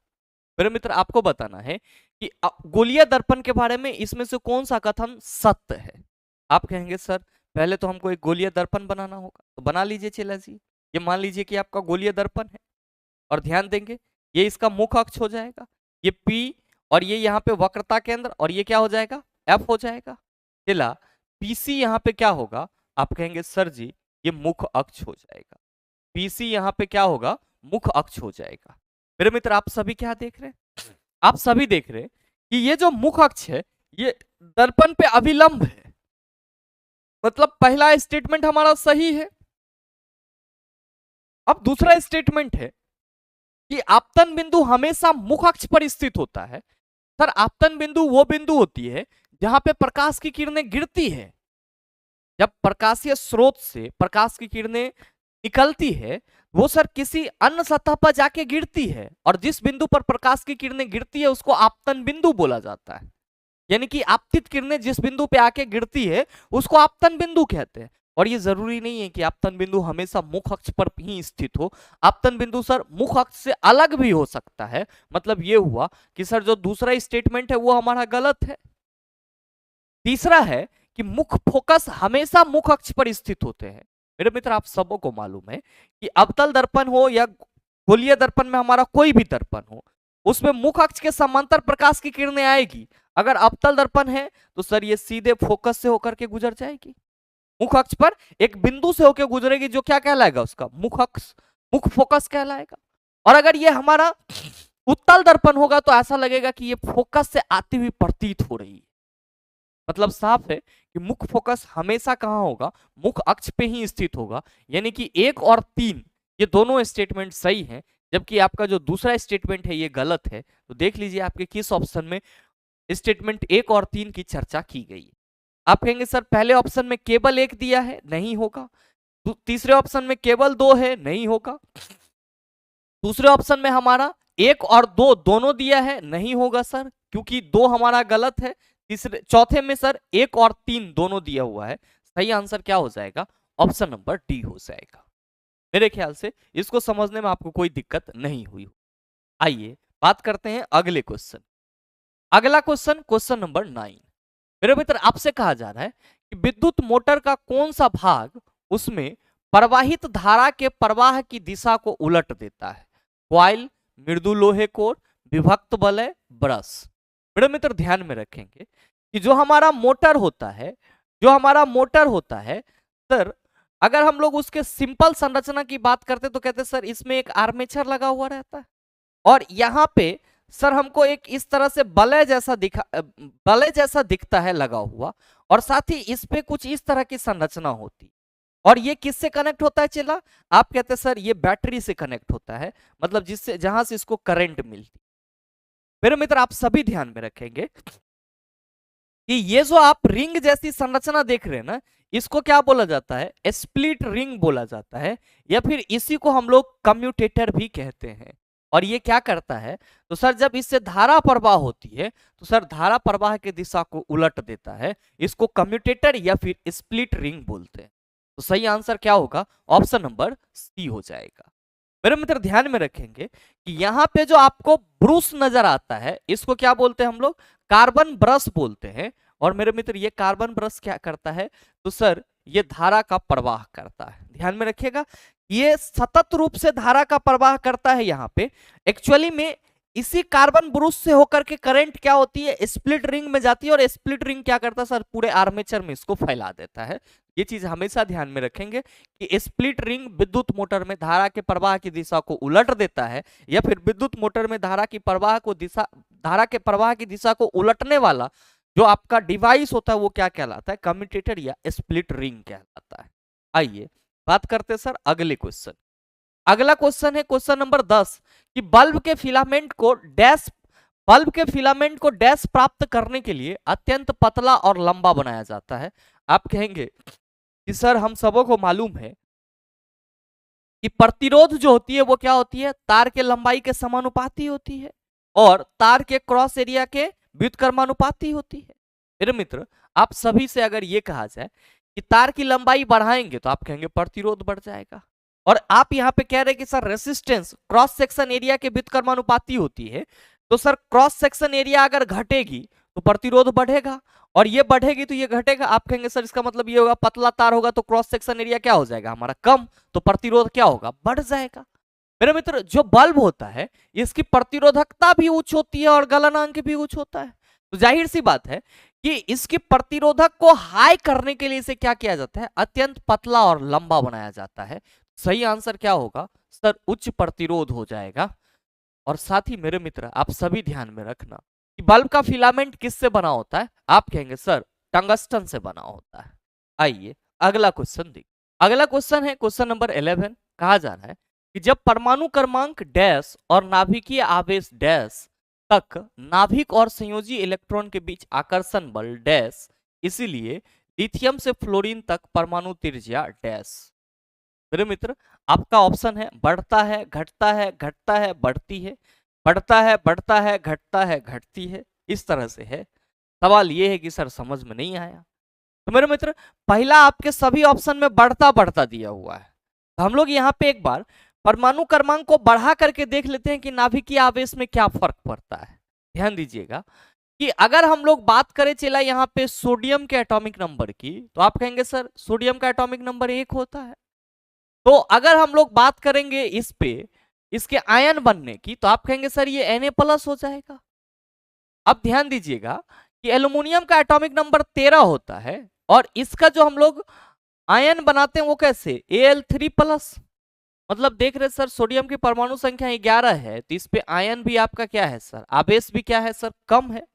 मेरे मित्र आपको बताना है कि गोलीय दर्पण के बारे में इसमें से कौन सा कथन सत्य है। आप कहेंगे सर पहले तो हमको एक गोलीय दर्पण बनाना होगा, तो बना लीजिए चेला जी। ये मान लीजिए कि आपका गोलीय दर्पण है और ध्यान देंगे ये इसका मुख अक्ष हो जाएगा, ये P और ये यहाँ पे वक्रता केंद्र और ये क्या हो जाएगा F हो जाएगा। चला PC यहाँ पे क्या होगा, आप कहेंगे सर जी ये मुख अक्ष हो जाएगा। PC यहाँ पे क्या होगा, मुख अक्ष हो जाएगा। मेरे मित्र आप सभी क्या देख रहे हैं, आप सभी देख रहे हैं कि ये जो मुख अक्ष है ये दर्पण पे अभिलंब है, मतलब पहला स्टेटमेंट हमारा सही है। अब दूसरा स्टेटमेंट है कि आपतन बिंदु हमेशा मुख अक्ष पर स्थित होता है। सर आपतन बिंदु वो बिंदु होती है जहां पे प्रकाश की किरणें गिरती है। जब प्रकाशीय स्रोत से प्रकाश की किरणें निकलती है वो सर किसी अन्य सतह पर जाके गिरती है, और जिस बिंदु पर प्रकाश की किरणें गिरती है उसको आपतन बिंदु बोला जाता है। यानी कि आपतित किरणें जिस बिंदु पे आके गिरती है उसको आपतन बिंदु कहते हैं। और ये जरूरी नहीं है कि आपतन बिंदु हमेशा मुख अक्ष पर ही स्थित हो, आपतन बिंदु सर मुख अक्ष से अलग भी हो सकता है। मतलब ये हुआ कि सर जो दूसरा स्टेटमेंट है वो हमारा गलत है। तीसरा है कि मुख फोकस हमेशा मुख अक्ष पर स्थित होते हैं। मेरे मित्र आप सबों को मालूम है कि अवतल दर्पण हो या गोलीय दर्पण में हमारा कोई भी दर्पण हो उसमें मुख अक्ष के समांतर प्रकाश की किरणें आएगी। अगर अवतल दर्पण है तो सर ये सीधे फोकस से होकर के गुजर जाएगी, मुख अक्ष पर एक बिंदु से होकर गुजरेगी जो क्या कहलाएगा उसका मुख अक्ष, मुख फोकस कहलाएगा। और अगर ये हमारा उत्तल दर्पण होगा तो ऐसा लगेगा कि ये फोकस से आती हुई प्रतीत हो रही है। मतलब साफ है कि मुख फोकस हमेशा कहां होगा, मुख अक्ष पे ही स्थित होगा। यानी कि 1 और 3 ये दोनों स्टेटमेंट सही हैं, जबकि आपका जो दूसरा स्टेटमेंट है ये गलत है। तो देख लीजिए आपके किस ऑप्शन में स्टेटमेंट 1 और 3 की चर्चा की गई है। आप कहेंगे सर पहले ऑप्शन में केवल 1 दिया है, नहीं होगा। तीसरे ऑप्शन में केवल 2 है, नहीं होगा। दूसरे ऑप्शन में हमारा 1 और 2 दोनों दिया है, नहीं होगा सर, क्योंकि 2 हमारा गलत है। तीसरे चौथे में सर 1 और 3 दोनों दिया हुआ है। सही आंसर क्या हो जाएगा, ऑप्शन नंबर डी हो जाएगा। मेरे ख्याल से इसको समझने में आपको कोई दिक्कत नहीं हुई। आइए बात करते हैं अगले क्वेश्चन। अगला क्वेश्चन, क्वेश्चन नंबर 9। मेरे मित्र आपसे कहा जा रहा है कि विद्युत मोटर का कौन सा भाग उसमें प्रवाहित धारा के प्रवाह की दिशा को उलट देता है। कॉइल, मृदु लोहे कोर, विभक्त वलय, ब्रश। मेरे मित्र ध्यान में रखेंगे कि जो हमारा मोटर होता है, जो हमारा मोटर होता है सर, अगर हम लोग उसके सिंपल संरचना की बात करते तो कहते सर इसमें एक आर्मेचर लगा हुआ रहता है और यहाँ पे सर हमको एक इस तरह से बलय जैसा दिखता है लगा हुआ, और साथ ही इस पे कुछ इस तरह की संरचना होती। और ये किससे कनेक्ट होता है चेला, आप कहते हैं सर ये बैटरी से कनेक्ट होता है, मतलब जिससे जहां से इसको करंट मिलती। मेरे मित्र आप सभी ध्यान में रखेंगे कि ये जो आप रिंग जैसी संरचना देख रहे हैं ना, इसको क्या बोला जाता है, स्प्लिट रिंग बोला जाता है, या फिर इसी को हम लोग कम्यूटेटर भी कहते हैं। और ये क्या करता है, तो सर जब इससे धारा प्रवाह होती है तो सर धारा प्रवाह की दिशा को उलट देता है। इसको कम्यूटेटर या फिर स्प्लिट रिंग बोलते हैं। तो सही आंसर क्या होगा, ऑप्शन नंबर सी हो जाएगा। मेरे मित्र ध्यान में रखेंगे कि यहाँ पे जो आपको ब्रूस नजर आता है इसको क्या बोलते हैं हम लोग, कार्बन ब्रश बोलते हैं। और मेरे मित्र ये कार्बन ब्रश क्या करता है, तो सर ये धारा का प्रवाह करता है। ध्यान में रखिएगा ये सतत रूप से धारा का प्रवाह करता है। यहाँ पे एक्चुअली में इसी कार्बन ब्रश से होकर के करंट क्या होती है, स्प्लिट रिंग में जाती है, और स्प्लिट रिंग क्या करता है सर, पूरे आर्मेचर में इसको फैला देता है। ये चीज हमेशा ध्यान में रखेंगे कि स्प्लिट रिंग विद्युत मोटर में धारा के प्रवाह की दिशा को उलट देता है, या फिर विद्युत मोटर में धारा के प्रवाह की दिशा को उलटने वाला जो आपका डिवाइस होता है वो क्या कहलाता है, कम्यूटेटर या स्प्लिट रिंग कहलाता है। आइए बात करते हैं सर अगले क्वेश्चन। अगला क्वेश्चन है क्वेश्चन नंबर 10 कि बल्ब के फिलामेंट को डैश प्राप्त करने के लिए अत्यंत पतला और लंबा बनाया जाता है। आप कहेंगे कि सर हम सबों को मालूम है कि प्रतिरोध जो होती है वो क्या होती है, तार के लंबाई के समानुपाती होती है। और तार के क्रॉस एरिया के व्युत्क्रमानुपाती होती है। मेरे मित्र, आप सभी से अगर ये कहा जाए कि तार की लंबाई बढ़ाएंगे तो आप कहेंगे प्रतिरोध बढ़ जाएगा, और आप यहाँ पे कह रहे हैं कि sir resistance cross section area के व्युत्क्रमानुपाती होती है, तो सर क्रॉस सेक्शन एरिया अगर घटेगी तो प्रतिरोध बढ़ेगा, और ये बढ़ेगी तो ये घटेगा। आप कहेंगे सर इसका मतलब ये होगा पतला तार होगा तो क्रॉस सेक्शन एरिया क्या हो जाएगा हमारा कम, तो प्रतिरोध क्या होगा बढ़ जाएगा। मेरे मित्र, जो बल्ब होता है इसकी प्रतिरोधकता भी उच्च होती है और गलनांक भी उच्च होता है, तो जाहिर सी बात है कि इसकी प्रतिरोधक को हाई करने के लिए इसे क्या किया जाता है, अत्यंत पतला और लंबा बनाया जाता है। सही आंसर क्या होगा सर, उच्च प्रतिरोध हो जाएगा। और साथ ही मेरे मित्र, आप सभी ध्यान में रखना कि बल्ब का फिलामेंट किससे बना होता है, आप कहेंगे सर टंगस्टन से बना होता है। आइए अगला क्वेश्चन देखिए। अगला क्वेश्चन है क्वेश्चन नंबर 11। कहा जा रहा है कि जब परमाणु क्रमांक डैश और नाभिकीय आवेश डैश तक नाभिक और संयोजी इलेक्ट्रॉन के बीच आकर्षण बल डैश, इसीलिए लिथियम से फ्लोरीन तक परमाणु त्रिज्या डैश। मेरे मित्र, आपका ऑप्शन है बढ़ता है, घटता है, घटता है, बढ़ती है, बढ़ता है, बढ़ता है, घटता है, घटती है, इस तरह से है। सवाल ये है कि सर समझ में नहीं आया। तो मेरे मित्र, पहला आपके सभी ऑप्शन में बढ़ता बढ़ता दिया हुआ है, तो हम लोग यहाँ पे एक बार परमाणु क्रमांक को बढ़ा करके देख लेते हैं कि नाभिकीय आवेश में क्या फर्क पड़ता है। ध्यान दीजिएगा कि अगर हम लोग बात करें चला यहाँ पे सोडियम के एटॉमिक नंबर की, तो आप कहेंगे सर सोडियम का एटॉमिक नंबर 1 होता है। तो अगर हम लोग बात करेंगे इस पे इसके आयन बनने की, तो आप कहेंगे सर ये Na+ हो जाएगा। अब ध्यान दीजिएगा कि एल्युमिनियम का एटॉमिक नंबर 13 होता है, और इसका जो हम लोग आयन बनाते हैं वो कैसे, Al3+। मतलब देख रहे सर सोडियम की परमाणु संख्या 11 है, तो इस पे आयन भी आपका क्या है सर, आवेश भी क्या है सर, कम है।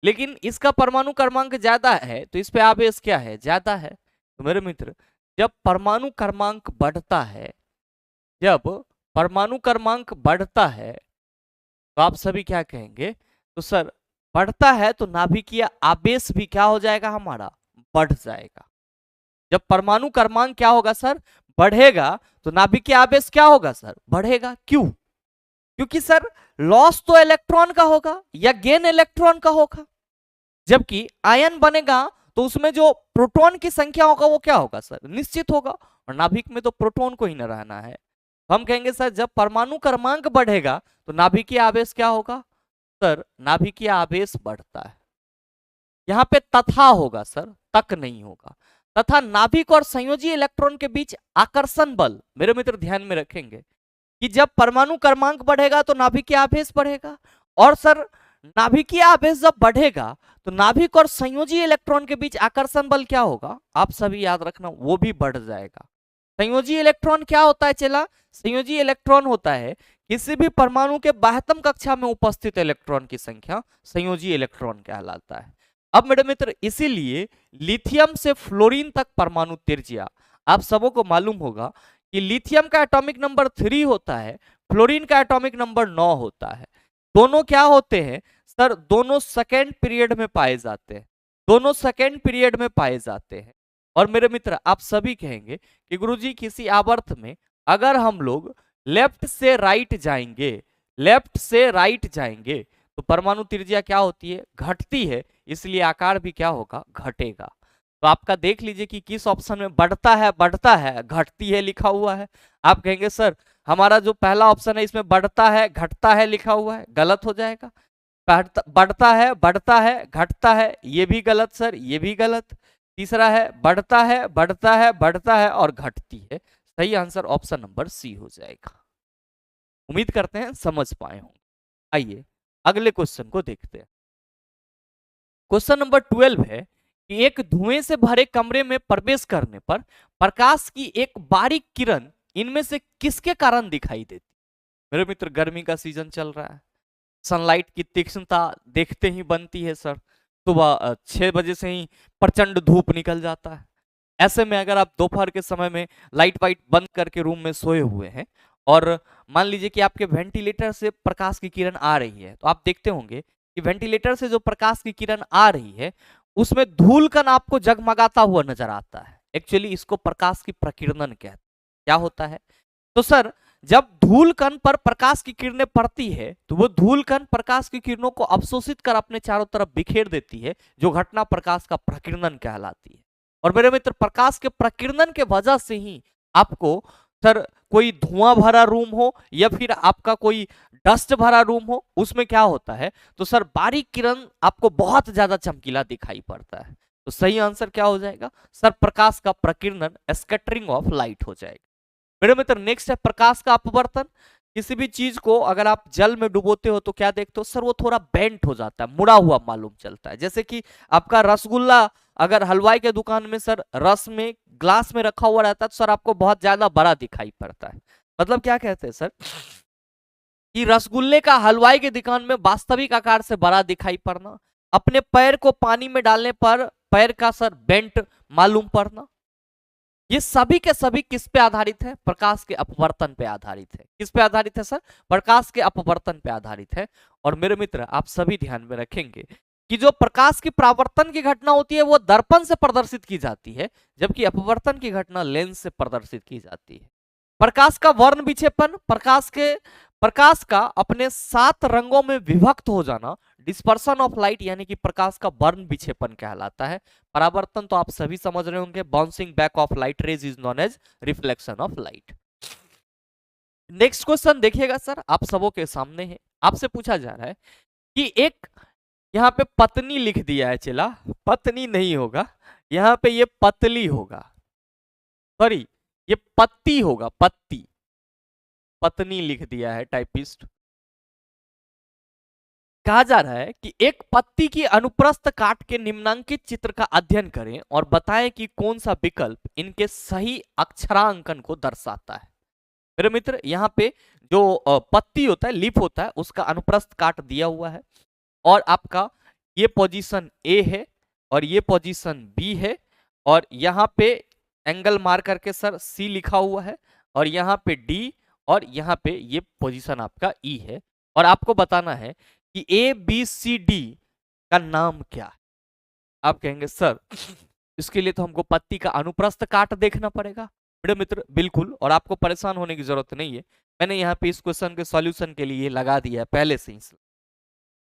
लेकिन इसका परमाणु क्रमांक ज्यादा है तो इस पे आवेश क्या है, ज्यादा है। तो मेरे मित्र, जब परमाणु क्रमांक बढ़ता है, जब परमाणु क्रमांक बढ़ता है तो आप सभी क्या कहेंगे, तो सर बढ़ता है तो नाभिकीय आवेश भी क्या हो जाएगा हमारा, बढ़ जाएगा। जब परमाणु क्रमांक क्या होगा सर, बढ़ेगा, तो नाभिकीय आवेश क्या होगा सर, बढ़ेगा। क्यों? क्योंकि सर लॉस तो इलेक्ट्रॉन का होगा या गेन इलेक्ट्रॉन का होगा, जबकि आयन बनेगा तो उसमें जो प्रोटॉन की संख्या होगा वो क्या होगा सर, निश्चित होगा, और नाभिक में तो प्रोटॉन को ही न रहना है। हम कहेंगे सर जब परमाणु क्रमांक बढ़ेगा तो नाभिकीय आवेश क्या होगा सर, नाभिकीय आवेश बढ़ता है। यहाँ पे तथा होगा सर, तक नहीं होगा। तथा नाभिक और संयोजी इलेक्ट्रॉन के बीच आकर्षण बल, मेरे मित्र ध्यान में रखेंगे कि जब परमाणु क्रमांक बढ़ेगा तो नाभिकीय आवेश बढ़ेगा, और सर नाभिकीय आवेश जब बढ़ेगा तो नाभिक और संयोजी इलेक्ट्रॉन के बीच आकर्षण बल क्या होगा, आप सभी याद रखना, वो भी बढ़ जाएगा। संयोजी इलेक्ट्रॉन क्या होता है चला, संयोजी इलेक्ट्रॉन होता है किसी भी परमाणु के बाह्यतम कक्षा में उपस्थित इलेक्ट्रॉन की संख्या संयोजी इलेक्ट्रॉन कहलाता है। अब मेरे मित्र, इसीलिए लिथियम से फ्लोरीन तक परमाणु त्रिज्या, आप सबों को मालूम होगा कि लिथियम का एटॉमिक नंबर 3 होता है, फ्लोरीन का एटॉमिक नंबर 9 होता है। दोनों क्या होते हैं सर, दोनों सेकेंड पीरियड में पाए जाते हैं, दोनों सेकेंड पीरियड में पाए जाते हैं। और मेरे मित्र, आप सभी कहेंगे कि गुरुजी किसी आवर्त में अगर हम लोग लेफ्ट से राइट जाएंगे, लेफ्ट से राइट जाएंगे तो परमाणु त्रिज्या क्या होती है, घटती है, इसलिए आकार भी क्या होगा, घटेगा। तो आपका देख लीजिए कि किस ऑप्शन में बढ़ता है, घटती है लिखा हुआ है। आप कहेंगे सर हमारा जो पहला ऑप्शन है इसमें बढ़ता है, घटता है लिखा हुआ है, गलत हो जाएगा। बढ़ता है, घटता है, ये भी गलत सर, ये भी गलत। तीसरा है बढ़ता है, बढ़ता है और घटती है। सही आंसर ऑप्शन नंबर सी हो जाएगा। उम्मीद करते हैं समझ पाए होंगे। आइए अगले क्वेश्चन को देखते हैं। क्वेश्चन नंबर 12 है कि एक धुएं से भरे कमरे में प्रवेश करने पर प्रकाश की एक बारीक किरण इनमें से किसके कारण दिखाई देती। मेरे मित्र, गर्मी का सीजन चल रहा है, सनलाइट की तीक्ष्णता देखते ही बनती है सर, सुबह 6 बजे से ही प्रचंड धूप निकल जाता है। ऐसे में अगर आप दोपहर के समय में लाइट वाइट बंद करके रूम में सोए हुए हैं और मान लीजिए कि आपके वेंटिलेटर से प्रकाश की किरण आ रही है, तो आप देखते होंगे कि वेंटिलेटर से जो प्रकाश की किरण आ रही है उसमें धूल कण आपको जगमगाता हुआ नजर आता है। एक्चुअली इसको प्रकाश की प्रकीर्णन कहते हैं। क्या होता है, तो सर जब धूल कण पर प्रकाश की किरणें पड़ती है तो वो धूल कण प्रकाश की किरणों को अवशोषित कर अपने चारों तरफ बिखेर देती है, जो घटना प्रकाश का प्रकीर्णन कहलाती है। और मेरे मित्र, प्रकाश के प्रकीर्णन के वजह से ही आपको सर कोई धुआं भरा रूम हो या फिर आपका कोई डस्ट भरा रूम हो, उसमें क्या होता है तो सर बारीक किरण आपको बहुत ज्यादा चमकीला दिखाई पड़ता है। तो सही आंसर क्या हो जाएगा सर, प्रकाश का प्रकीर्णन, स्कैटरिंग ऑफ लाइट हो जाएगा। मेरे मित्र नेक्स्ट है प्रकाश का अपवर्तन। किसी भी चीज को अगर आप जल में डुबोते हो तो क्या देखते हो सर, वो थोड़ा बेंट हो जाता है, मुड़ा हुआ मालूम चलता है। जैसे कि आपका रसगुल्ला अगर हलवाई के दुकान में सर रस में ग्लास में रखा हुआ रहता है तो सर आपको बहुत ज्यादा बड़ा दिखाई पड़ता है। मतलब क्या कहते हैं सर कि रसगुल्ले का हलवाई के दुकान में वास्तविक आकार से बड़ा दिखाई पड़ना, अपने पैर को पानी में डालने पर पैर का सर बेंट मालूम पड़ना, ये सभी के सभी किस पे आधारित है, प्रकाश के अपवर्तन पे आधारित है। किस पे आधारित है सर, प्रकाश के अपवर्तन पे आधारित है। और मेरे मित्र आप सभी ध्यान में रखेंगे कि जो प्रकाश की परावर्तन की घटना होती है वो दर्पण से प्रदर्शित की जाती है, जबकि अपवर्तन की घटना लेंस से प्रदर्शित की जाती है। प्रकाश का वर्ण विक्षेपन, प्रकाश का अपने 7 रंगों में विभक्त हो जाना डिस्पर्सन ऑफ लाइट यानी कि प्रकाश का वर्ण विक्षेपन कहलाता है। परावर्तन तो आप सभी समझ रहे होंगे, bouncing back of light rays is known as reflection of light. Next question देखिएगा सर, आप सबों के सामने है, आपसे पूछा जा रहा है कि एक यहाँ पे पत्नी लिख दिया है, चला पत्नी नहीं होगा, यहाँ पे ये पतली होगा, सॉरी ये पत्ती होगा, पत्ती, पत्नी लिख दिया है टाइपिस्ट। कहा जा रहा है कि एक पत्ती की अनुप्रस्थ काट के निम्नांकित चित्र का अध्ययन करें और बताएं कि कौन सा विकल्प इनके सही अक्षरांकन को दर्शाता है। मेरे मित्र यहाँ पे जो पत्ती होता है, लीफ होता है, उसका अनुप्रस्थ काट दिया हुआ है और आपका ये पोजीशन ए है और ये पोजीशन बी है और यहाँ पे एंगल मार करके सर सी लिखा हुआ है और यहाँ पे डी और यहाँ पे ये पोजीशन आपका ई है। और आपको बताना है कि ए बी सी डी का नाम क्या है। आप कहेंगे सर इसके लिए तो हमको पत्ती का अनुप्रस्थ काट देखना पड़ेगा। मेरे मित्र बिल्कुल, और आपको परेशान होने की जरूरत नहीं है, मैंने यहाँ पे इस क्वेश्चन के सॉल्यूशन के लिए लगा दिया है पहले से ही।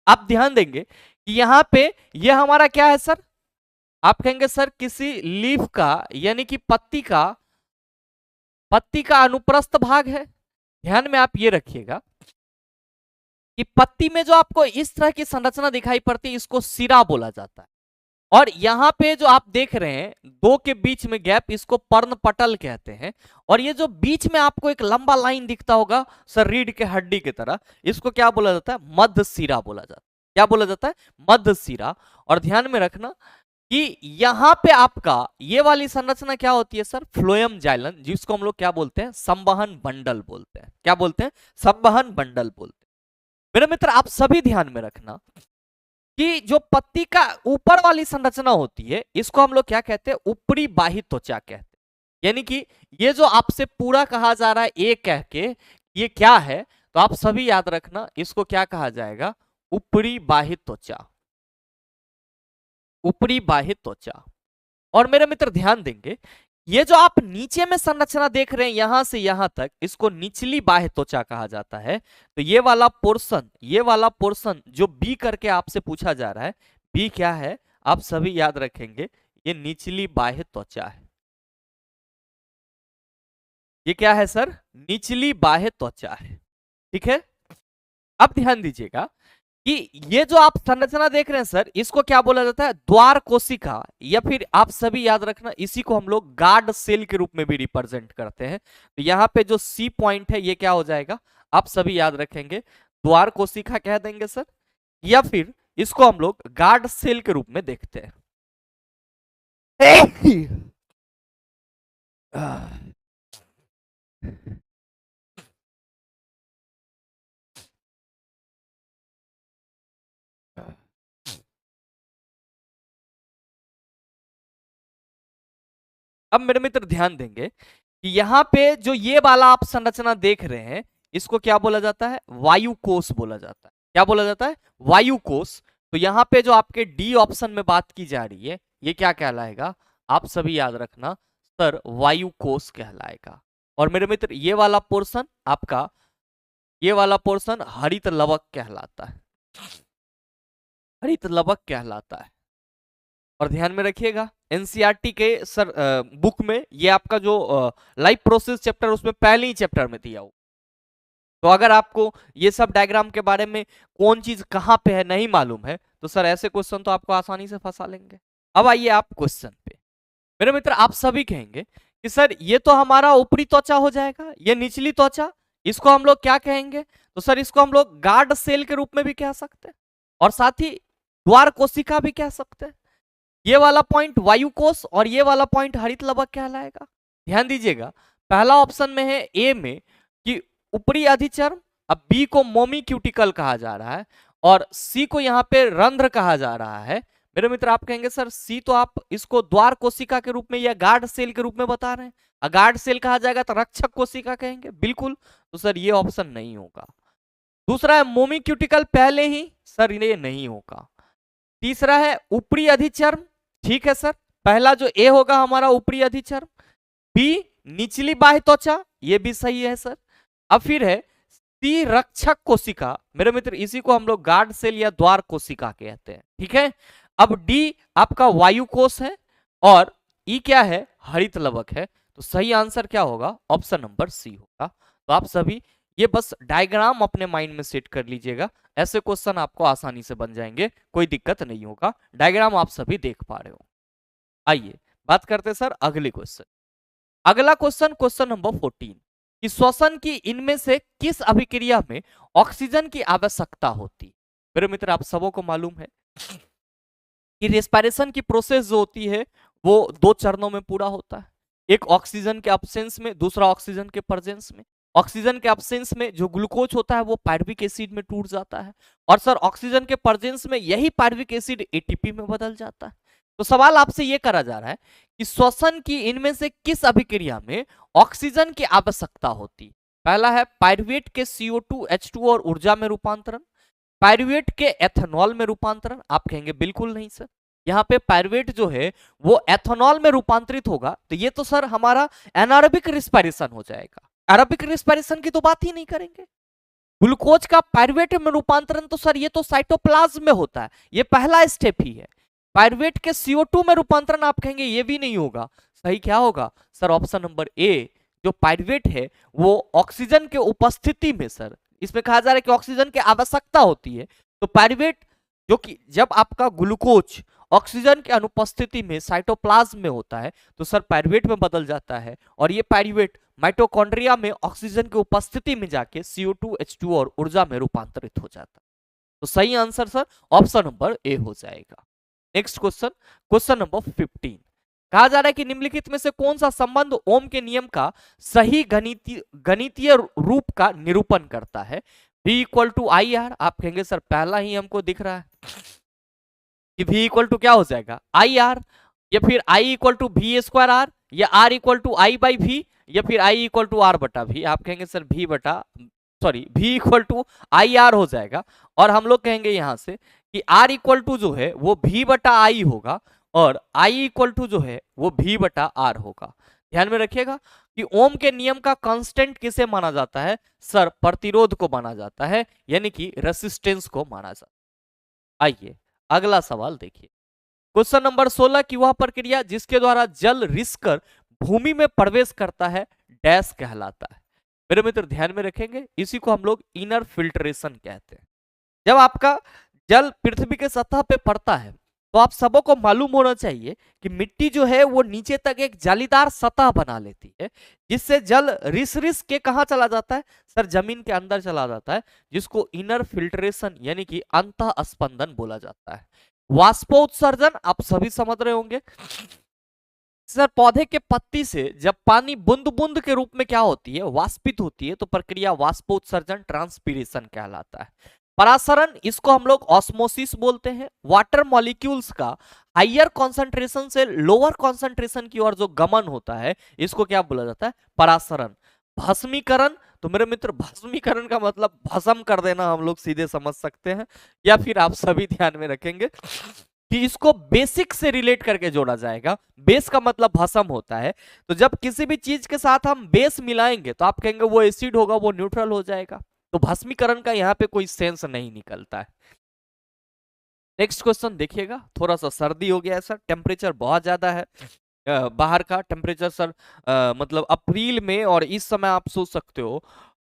आप ध्यान देंगे कि यहाँ पे ये हमारा क्या है सर, आप कहेंगे सर किसी लीफ का यानी कि पत्ती का अनुप्रस्थ भाग है। ध्यान में आप ये रखिएगा कि पत्ती में जो आपको इस तरह की संरचना दिखाई पड़ती है इसको सिरा बोला जाता है। और यहाँ पे जो आप देख रहे हैं दो के बीच में गैप, इसको पर्णपटल कहते हैं। और ये जो बीच में आपको एक लंबा लाइन दिखता होगा सर रीढ़ के हड्डी की तरह, इसको क्या बोला जाता है, मध्य सिरा बोला जाता है। क्या बोला जाता है, मध्य सिरा। और ध्यान में रखना कि यहाँ पे आपका ये वाली संरचना क्या होती है सर, फ्लोएम जाइलन, जिसको हम लोग क्या बोलते हैं, संवहन बंडल बोलते हैं। क्या बोलते हैं, संवहन बंडल बोलते हैं। मेरे मित्र आप सभी ध्यान में रखना कि जो पत्ती का ऊपर वाली संरचना होती है इसको हम लोग क्या कहते हैं, ऊपरी बाह्य त्वचा कहते हैं। यानी कि ये जो आपसे पूरा कहा जा रहा है ए कह के, ये क्या है तो आप सभी याद रखना इसको क्या कहा जाएगा, ऊपरी बाह्य त्वचा, ऊपरी बाह्य त्वचा। और मेरे मित्र ध्यान देंगे ये जो आप नीचे में संरचना देख रहे हैं यहां से यहां तक, इसको निचली बाह्य त्वचा कहा जाता है। तो ये वाला पोर्शन जो बी करके आपसे पूछा जा रहा है, बी क्या है आप सभी याद रखेंगे, ये निचली बाह्य त्वचा है। ये क्या है सर, निचली बाह्य त्वचा है। ठीक है, अब ध्यान दीजिएगा कि ये जो आप संरचना देख रहे हैं सर इसको क्या बोला जाता है, द्वार कोशिका, या फिर आप सभी याद रखना इसी को हम लोग गार्ड सेल के रूप में भी रिप्रेजेंट करते हैं। तो यहाँ पे जो सी पॉइंट है ये क्या हो जाएगा, आप सभी याद रखेंगे द्वार कोशिका कह देंगे सर, या फिर इसको हम लोग गार्ड सेल के रूप में देखते हैं। अब मेरे मित्र ध्यान देंगे कि यहाँ पे जो ये वाला आप संरचना देख रहे हैं इसको क्या बोला जाता है, वायु कोष बोला जाता है। क्या बोला जाता है, वायु कोष। तो यहाँ पे जो आपके डी ऑप्शन में बात की जा रही है ये क्या कहलाएगा, आप सभी याद रखना सर वायु कोष कहलाएगा। और मेरे मित्र ये वाला पोर्शन आपका, ये वाला पोर्शन हरित लवक कहलाता है, हरित लवक कहलाता है। और ध्यान में रखिएगा एनसीईआरटी के सर बुक में ये आपका जो लाइफ प्रोसेस चैप्टर उसमें पहले ही चैप्टर में दिया हो। तो अगर आपको ये सब डायग्राम के बारे में कौन चीज कहां पे है नहीं मालूम है तो सर ऐसे क्वेश्चन तो आपको आसानी से फंसा लेंगे। अब आइए आप क्वेश्चन पे। मेरे मित्र आप सभी कहेंगे कि सर ये तो हमारा ऊपरी त्वचा हो जाएगा, ये निचली त्वचा, इसको हम लोग क्या कहेंगे? तो सर इसको हम लोग गार्ड सेल के रूप में भी कह सकते हैं और साथ ही द्वार कोशिका भी कह सकते हैं। ये वाला पॉइंट वायु कोश और ये वाला पॉइंट हरित लवक कहलाएगा। ध्यान दीजिएगा पहला ऑप्शन में है ए में कि ऊपरी अधिचर्म, अब बी को मोमी क्यूटिकल कहा जा रहा है और सी को यहाँ पे रंध्र कहा जा रहा है। मेरे मित्र आप कहेंगे सर सी तो आप इसको द्वार कोशिका के रूप में या गार्ड सेल के रूप में बता रहे हैं, गार्ड सेल कहा जाएगा तो रक्षक कोशिका कहेंगे, बिल्कुल। तो सर ये ऑप्शन नहीं होगा। दूसरा है मोमी क्यूटिकल, पहले ही सर ये नहीं होगा। तीसरा है ऊपरी अधिचर्म, ठीक है सर, पहला जो ए होगा हमारा ऊपरी अधिचर्म। बी निचली बाह्य त्वचा, ये भी सही है सर। अब फिर है सी रक्षक कोशिका, मेरे मित्र इसी को हम लोग गार्ड सेल या द्वार कोशिका कहते हैं, ठीक है। अब डी आपका वायु कोश है और ई क्या है? हरित लवक है। तो सही आंसर क्या होगा? ऑप्शन नंबर सी होगा। तो आप सभी ये बस डायग्राम अपने माइंड में सेट कर लीजिएगा, ऐसे क्वेश्चन आपको आसानी से बन जाएंगे, कोई दिक्कत नहीं होगा। डायग्राम आप सभी देख पा रहे हो। आइए बात करते हैं सर अगले क्वेश्चन। अगला क्वेश्चन, क्वेश्चन नंबर 14 कि श्वसन की इनमें से किस अभिक्रिया में ऑक्सीजन की आवश्यकता होती? मेरे मित्र आप सबों को मालूम है कि रेस्पिरेशन की प्रोसेस जो होती है वो दो चरणों में पूरा होता है, एक ऑक्सीजन के अब्सेंस में, दूसरा ऑक्सीजन के प्रेजेंस में। ऑक्सीजन के अब्सेंस में जो ग्लूकोज होता है वो पायरुविक एसिड में टूट जाता है और सर ऑक्सीजन के प्रेजेंस में यही पायरुविक एसिड एटीपी में बदल जाता है। तो सवाल आपसे ये करा जा रहा है कि श्वसन की इनमें से किस अभिक्रिया में ऑक्सीजन की आवश्यकता होती? पहला है पायरुवेट के CO2 H2 और ऊर्जा में रूपांतरण, पायरुवेट के एथेनॉल में रूपांतरण। आप कहेंगे बिल्कुल नहीं सर, यहाँ पे पायरुवेट जो है वो एथेनॉल में रूपांतरित होगा तो ये तो सर हमारा एनारोबिक रिस्पायरेशन हो जाएगा, एरोबिक रिस्पायरेशन की तो बात ही नहीं करेंगे। ग्लूकोज का पायरुवेट में रूपांतरण तो सर ये तो साइटोप्लाज्म में होता है, ये पहला स्टेप ही है। पायरुवेट के CO2 में रूपांतरण आप कहेंगे ये भी नहीं होगा। सही क्या होगा सर? ऑप्शन नंबर ए, जो पायरुवेट है वो ऑक्सीजन के उपस्थिति में, सर इसमें कहा जा रहा है कि ऑक्सीजन की आवश्यकता होती है, तो पायरुवेट जो कि जब आपका ग्लूकोज ऑक्सीजन की अनुपस्थिति में साइटोप्लाज्म में होता है तो सर पायरुवेट में बदल जाता है और ये पायरुवेट माइटोकॉन्ड्रिया में ऑक्सीजन की उपस्थिति में जाके CO2 H2 और ऊर्जा में रूपांतरित हो जाता है। तो सही answer sir option number A हो जाएगा। नेक्स्ट क्वेश्चन, क्वेश्चन नंबर 15, कहा जा रहा है कि निम्नलिखित में से कौन सा संबंध ओम के नियम का सही गणितीय रूप का निरूपण करता है? V equal to I R. आप कहेंगे सर पहला ही हमको दिख रहा है कि V इक्वल टू क्या हो जाएगा? आई आर, या फिर I equal to V square R, या R equal to I by V, या फिर I इक्वल टू आर बटा वी। आप कहेंगे sir V equal to I R हो जाएगा और हम लोग कहेंगे यहां से कि R इक्वल टू जो है वो V बटा आई होगा और I इक्वल टू जो है वो V बटा आर होगा। ध्यान में रखिएगा कि ओम के नियम का कांस्टेंट किसे माना जाता है? सर प्रतिरोध को माना जाता है, यानी कि रेसिस्टेंस को माना जाता है। आइए अगला सवाल देखिए, क्वेश्चन नंबर 16 की वह प्रक्रिया जिसके द्वारा जल रिसकर भूमि में प्रवेश करता है डैश कहलाता है? मेरे मित्र ध्यान में रखेंगे इसी को हम लोग इनर फिल्ट्रेशन कहते हैं। जब आपका जल पृथ्वी के सतह पे पड़ता है तो आप सबों को मालूम होना चाहिए कि मिट्टी जो है वो नीचे तक एक जालीदार सतह बना लेती है जिससे जल रिस रिस के कहा चला जाता है? सर जमीन के अंदर चला जाता है, जिसको इनर फिल्ट्रेशन यानी कि अंतः स्पंदन बोला जाता है। वाष्पोत्सर्जन आप सभी समझ रहे होंगे सर, पौधे के पत्ती से जब पानी बूंद बूंद के रूप में क्या होती है? वाष्पित होती है, तो प्रक्रिया वाष्पोत्सर्जन ट्रांसपीरेशन कहलाता है। परासरण इसको हम लोग ऑस्मोसिस बोलते हैं। वाटर मॉलिक्यूल्स का हायर कॉन्सेंट्रेशन से लोअर कॉन्सेंट्रेशन की ओर जो गमन होता है इसको क्या बोला जाता है? परासरण। भस्मीकरण, तो मेरे मित्र भस्मीकरण का मतलब भस्म कर देना हम लोग सीधे समझ सकते हैं, या फिर आप सभी ध्यान में रखेंगे कि इसको बेसिक से रिलेट करके जोड़ा जाएगा। बेस का मतलब भस्म होता है, तो जब किसी भी चीज के साथ हम बेस मिलाएंगे तो आप कहेंगे वो एसिड होगा, वो न्यूट्रल हो जाएगा। तो भस्मीकरण का यहाँ पे कोई सेंस नहीं निकलता है। नेक्स्ट क्वेश्चन देखिएगा, थोड़ा सा सर्दी हो गया है सर, टेम्परेचर बहुत ज्यादा है। बाहर का टेम्परेचर सर मतलब अप्रैल में और इस समय आप सोच सकते हो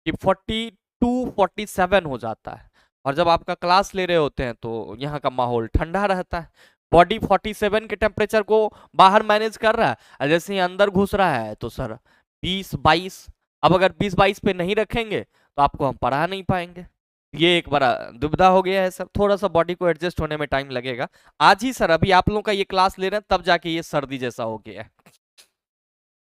कि 42-47 हो जाता है, और जब आपका क्लास ले रहे होते हैं तो यहाँ का माहौल ठंडा रहता है। बॉडी 47 के टेम्परेचर को बाहर मैनेज कर रहा है, और जैसे ही अंदर घुस रहा है तो सर 20-22। अब अगर 20-22 पे नहीं रखेंगे तो आपको हम पढ़ा नहीं पाएंगे। ये एक बड़ा दुविधा हो गया है सर, थोड़ा सा बॉडी को एडजस्ट होने में टाइम लगेगा। आज ही सर अभी आप लोगों का ये क्लास ले रहे हैं तब जाके ये सर्दी जैसा हो गया है।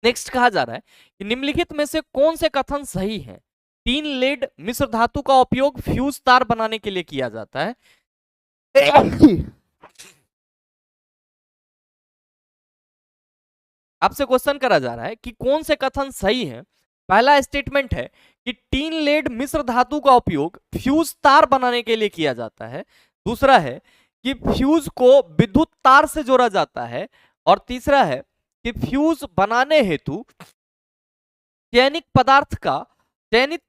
नेक्स्ट कहा जा रहा है कि निम्नलिखित में से कौन से कथन सही है। 3 लेड मिश्र धातु का उपयोग फ्यूज तार बनाने के लिए किया जाता है। आपसे क्वेश्चन करा जा रहा है कि कौन से कथन सही है। पहला स्टेटमेंट है कि 3 लेड मिश्र धातु का उपयोग फ्यूज तार बनाने के लिए किया जाता है। दूसरा है कि फ्यूज को विद्युत तार से जोड़ा जाता है। और तीसरा है कि फ्यूज बनाने हेतु चयनित